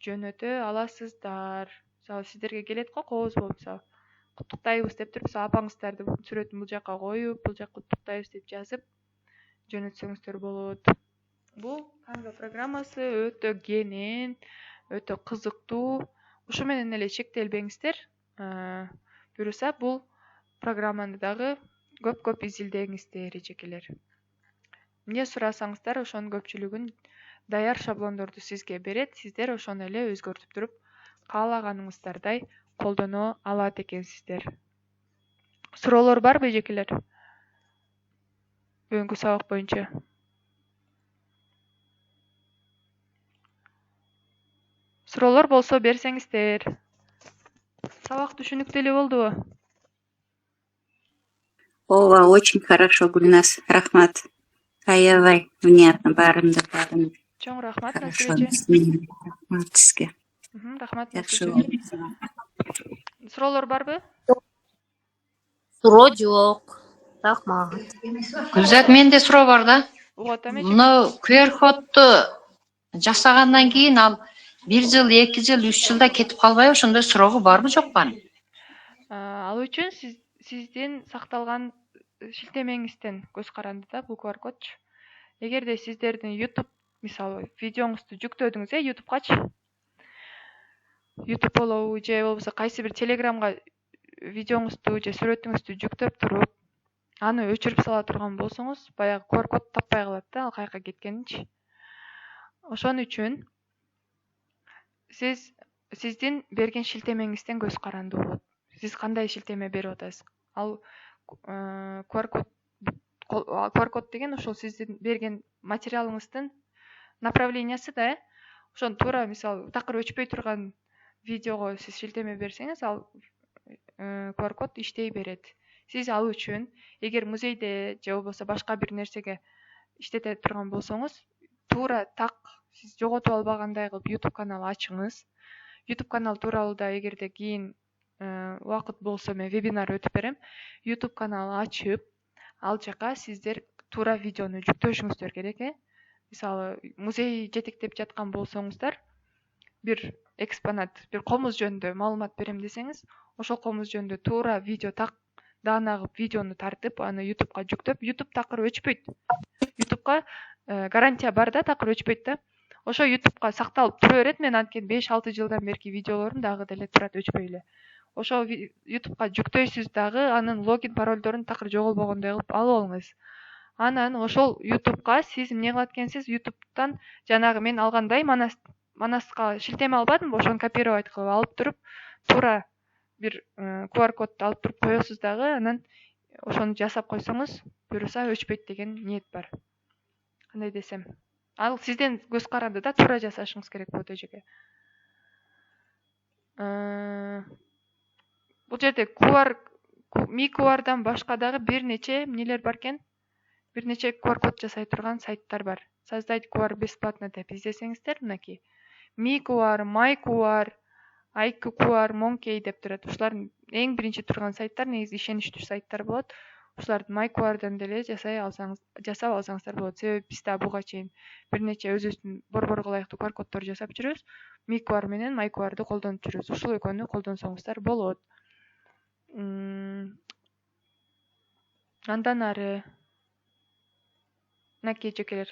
жөнөтө аласыздар. Мисалы, сиздерге келет го кооз болуп, мисалы, куттуктайбыз деп туруп, апаңыздарды сүрөтүн бул жака коюп, бул жака куттуктайбыз деп жазып жөнөтсөңүздөр болот. Бул Canva программасы өтө кенен, өтө кызыктуу. Ушу менен эле чектелбеңиздер. Буюрса бул программаны дагы көп изилдеңиздер, эжекелер. Эмне сурасаңыздар, ошонун көпчүлүгүн даяр шаблондорду сизге берет. Сиздер ошону эле өзгөртүп туруп, каалаганыңыздардай колдоно алат экенсиздер. Суроолор барбы, эжекелер? Бүгүнкү сабак боюнча. Суроолор болсо берсеңиздер. Сабак түшүнүктүү эле болдубу? Ооба, очень хорошо, Гүлназ. Рахмат. Аябай внятно, баарында. Чоң рахмат, Хорошо. Насыл Рахмат сизге. Рахмат, Жакшы Насыл болду. Суроолор барбы? Суроо жок. Рахмат. Гүлзат, менде суроо бар да. Угуп атам, эжеке. Мына QR кодду жасагандан кийин ал 1 жыл, 2 жыл, 3 жылда кетип калбайбы? Ошондой суроого барбы жокпу? Ал үчүн сиздин сакталган шилтемеңизден көз каранды да бул QR кодчу. Эгерде сиздердин YouTube, мисалы, видеоңузду жүктөдүңүз, YouTube'гачы. YouTube болобу, же болбосо кайсы бир Telegram'га видеоңузду же сүрөтүңүздү жүктөп туруп, аны өчүрүп сала турган болсоңуз, баягы QR код таппай калат да, ал каяка кеткенинчи. Ошон үчүн сиздин берген шилтемеңизден көз каранды болот. сиз кандай шилтеме берип атасыз. Ал QR код деген ошол сиздин берген материалыңыздын направлениясы да, ошону туура мисалы такыр өчпөй турган видеого сиз шилтеме берсеңиз, ал QR код иштей берет. Сиз ал үчүн эгер музейде же болбосо башка бир нерсеге иштете турган болсоңуз, туура так сиз жоготуп албагандай кылып YouTube канал ачыңыз. YouTube канал тууралуу да эгерде кийин убакыт болсо мен вебинар өтүп берем. YouTube канал ачып, ал жака сиздер туура видеону жүктөшүңүздөр керек. Мисалы музей жетектеп жаткан болсоңуздар, бир экспонат, бир комуз жөнүндө маалымат берем десеңиз, ошол комуз жөнүндө туура видео так даана кылып видеону тартып, аны YouTube'га жүктөп, YouTube такыр өчпөйт. YouTube'га гарантия бар да, такыр өчпөйт да. Ошо YouTube'га сакталып тура берет. Мен анткени 5-6 жылдан берки видеолорум дагы деле турат өчпөй эле. Ошо YouTube'га жүктөйсүз дагы, анын логин паролдорун такыр жоголбогондой кылып алып алыңыз. Анан ошол YouTube'га сиз эмне кылат экенсиз? YouTube'дан жанагы мен алгандай Манаска шилтеме албадым, ошону копировать кылып алып туруп, туура бир QR код алып туруп коесуз дагы, анан ошону жасап койсоңуз, буюрса өчпөйт деген ниет бар. Кандай десем, ал сизден көз каранды да, туура жасашыңыз керек болот эжеке. Бул жерде Mi-QR'дан башка дагы бир нече эмнелер бар экен. Бир нече QR код жасай турган сайттар бар. Создать QR бесплатно деп издесеңиздер, мынакей. Mi-QR, My-QR, IQ-QR, Monkey деп турат. Ушулардын эң биринчи турган сайттар негизи ишеничтүү сайттар болот. Ушуларды My-QR'дан деле жасап алсаңыздар болот. Себеби биз да буга чейин бир нече өзүбүздүн борборго ылайыктуу QR коддор жасап жүрөбүз. Mi-QR менен My-QR'ды колдонуп жүрөбүз. Ушул экөөнү колдонсоңуздар болот. Андан ары мынакей эжекелер.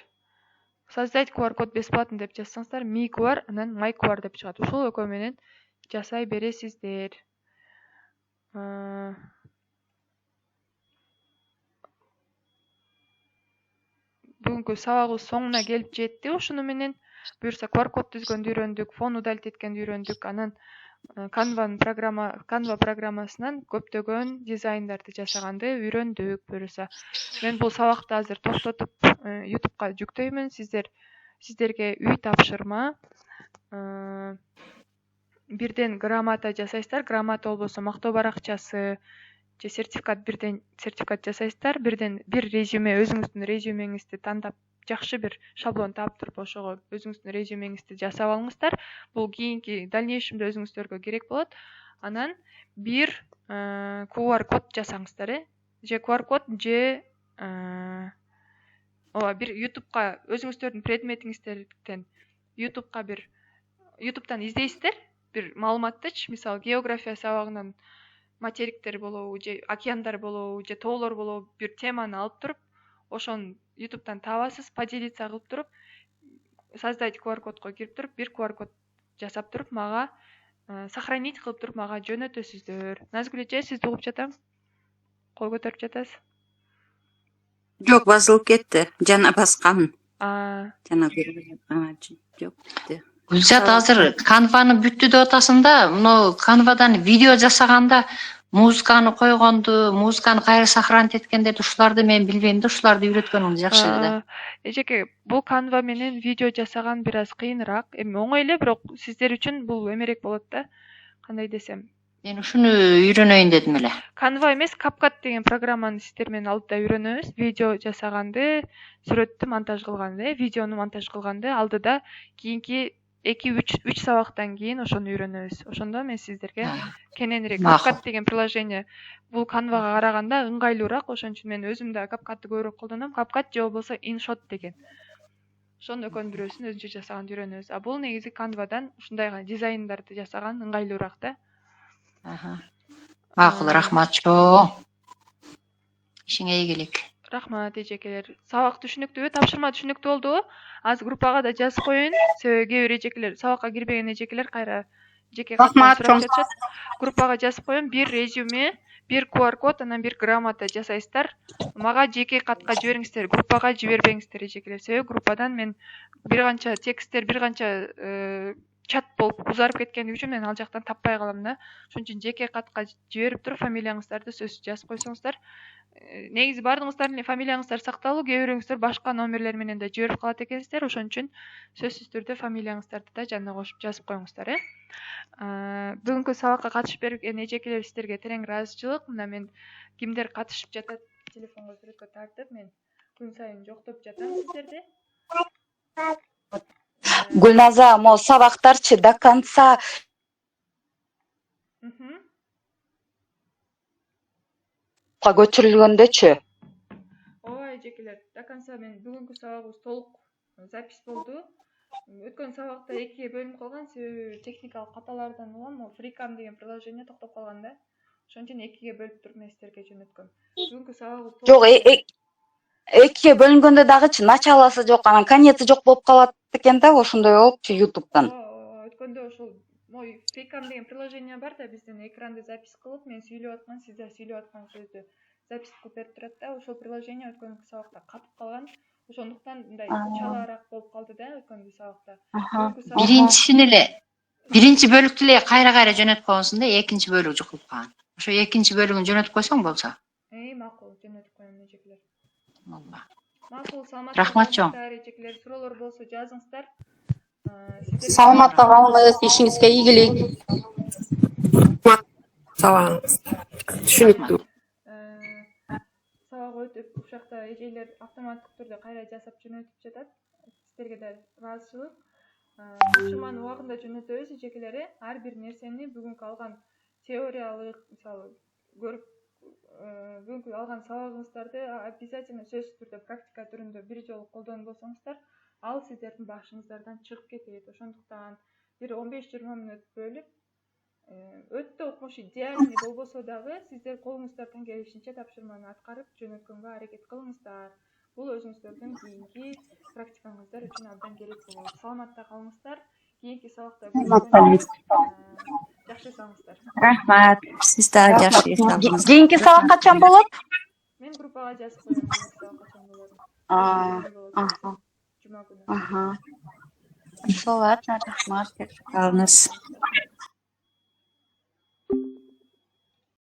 Создать QR код бесплатно деп жазсаңыздар, Mi-QR, анан My-QR деп чыгат. Ушул экөө менен жасай бересиздер. Бүгүнкү сабагыбыз соңуна келип жетти. Ушуну менен буюрса QR код түзгөндү үйрөндүк, фон удалить эткенди үйрөндүк. Анан Canva программасынан көптөгөн дизайндарды жасаганды үйрөндүк. Буюрса мен бул сабакты азыр токтотуп YouTube'га жүктөймүн. Сиздерге үй тапшырма. Бирден грамота жасайсыздар. Грамота болбосо мактоо баракчасы же сертификат жасайсыздар. Бирден бир резюме, өзүңүздүн резюмеңизди тандап, жакшы бир шаблон таап туруп, ошого өзүңүздүн резюмеңизди жасап алыңыздар. Бул кийинки дальнейшемде өзүңүздөргө керек болот. Анан бир QR код жасаңыздар, же QR код же бир YouTube'га өзүңүздөрдүн предметиңиздерден YouTube'дан издейсиздер, бир маалыматтыч, мисалы география сабагынан материктер болобу, же океандар болобу, же тоолор болобу, бир теманы алып туруп, ошону YouTube'дан табасыз, поделиться кылып туруп, создать QR кодго кирип туруп, бир QR код жасап туруп, мага сохранить кылып туруп, мага жөнөтөсүздөр. Назгүл эже, сизди угуп жатам. Кол көтөрүп жатасыз. Жок, басылып кетти. Жана басканмын. Жана жок кетти. Гүлзат азыр Canva'ны бүттү деп атасың да, мына Canva'дан видео жасаганда музыканы койгонду, музыканы кайра сохранить эткендерди, ушуларды мен билбейм да, ушуларды үйрөткөнүңүз жакшы эле да. Эжеке, бул Canva менен видео жасаган бир аз кыйыныраак. Эми оңой эле, бирок сиздер үчүн бул эмерээк болот да. Кандай десем? Мен ушуну үйрөнөйүн дедим эле. Canva эмес, CapCut деген программаны сиздер менен алып да үйрөнөбүз. Видео жасаганды, сүрөттү монтаж кылганды, видеону монтаж кылганды алдыда кийинки 2-3 сабактан кийин ошону үйрөнөбүз. Ошондо мен сиздерге кененирээк CapCut деген приложение бул Canva'га караганда ыңгайлуураак, ошон үчүн мен өзүм да CapCut'ты көбүрөөк колдоном. CapCut же болбосо InShot деген. Ошону экөөнүн бирөөсүн өзүнчө жасаганды үйрөнөбүз. Бул негизи Canva'дан ушундайга дизайндарды жасаган ыңгайлуураак да. Макул, рахмат чоң. Ишиңе ийгилик. Рахмат эжекелер. Сабак түшүнүктүүбү? Тапшырма түшүнүктүү болдубу? Аз группага да жазып коюн. Себеби кээ бир эжекелер, сабакка кирбеген эжекелер кайра жеке катынан сурап жатышат. Группага жазып коюн. Бир резюме, бир QR код, анан бир грамота жасайсыздар. Мага жеке катка жибериңиздер, группага жибербеңиздер эжекелер. Себеби группадан мен бир канча тексттер, бир канча чат болуп узарып кеткени үчүн мен ал жактан таппай калам да. Ошон үчүн жеке катка жиберип туруп фамилияңыздарды сөзсүз жазып койсоңуздар. Негизи баардыгыңыздардын фамилияңыздар сакталуу, кээ бирөөңүздөр башка номерлер менен да жиберип калат экенсиздер. Ошон үчүн сөзсүз түрдө фамилияңыздарды да жанына кошуп жазып коюңуздар, Бүгүнкү сабакка катышып берген эжекелер сиздерге терең ыраазычылык. Мына мен кимдер катышып жатат телефонго сүрөткө тартып, мен күн сайын жоктоп жатам сиздерди. Гүлназа, могу сабактарчы до конца көчүрүлгөндөчү? Ооба эжекелер, до конца мен бүгүнкү сабагыбыз толук запись болду. Өткөн сабакта 2-ге бөлүнүп калган, себеби техникалык каталардан улам, FreeCam деген приложение токтоп калган да. Ошон үчүн 2-ге бөлүп туруп мен сиздерге жөнөткөм. Бүгүнкү сабагыбыз Жок, 2-ге бөлүнгөндө дагычы началасы жок, анан конеци жок болуп калат экен да, ошондой болупчу YouTube'дан. Өткөндө ошол мой FreeCam деген приложение бар да, биздин экранды запись кылып, мен сүйлөп аткан, сиздер сүйлөп аткан сөздү запись кылып берип турат да. Ошол приложение өткөнкү сабакта катып калган. Ошондуктан мындай чалаараак болуп калды да өткөнкү сабакта. Биринчи бөлүктү эле кайра жөнөткөнсүң да, экинчи бөлүгү жукулуп калган. Ошо экинчи бөлүгүн жөнөтүп койсоң болсо. Макул, жөнөтүп коем эжекелер. Макул, саламатта рахмат чоң. эжекелер, суроолор болсо жазыңыздар. Саламатта калыңыз, ишиңизге ийгилик. Сабагыңыз түшүнүктүү. Сабак өтүп, ушакта эжелер автоматтык түрдө кайра жасап жөнөтүп жатат. Сиздерге да ыраазычылык. Тапшырманы убагында жөнөтөбүз эжекелер. Ар бир нерсени бүгүнкү алган теориялык, мисалы, көрүп бүгүнкү алган сабагыңыздарды обязательно сөзсүз түрдө практика түрүндө бир жолу колдонуп болсоңуздар, ал сиздердин башыңыздардан чыгып кетет. Ошондуктан бир 15-20 мүнөт бөлүп, өтө укмуш идеальный болбосо дагы сиздер колуңуздардан келишинче тапшырманы аткарып жөнөткөнгө аракет кылыңыздар. Бул өзүңүздөрдүн кийинки практикаңыздар үчүн абдан керек болот. Саламатта калыңыздар. Кийинки сабакта жакшы жасаңыздар. Рахмат. Сиз да жакшы жасаңыз. Кийинки сабак качан болот? Мен группага жазып коем, кийинки сабак качан болорун. Жума күнү. Ошо, рахмат. Калыңыз.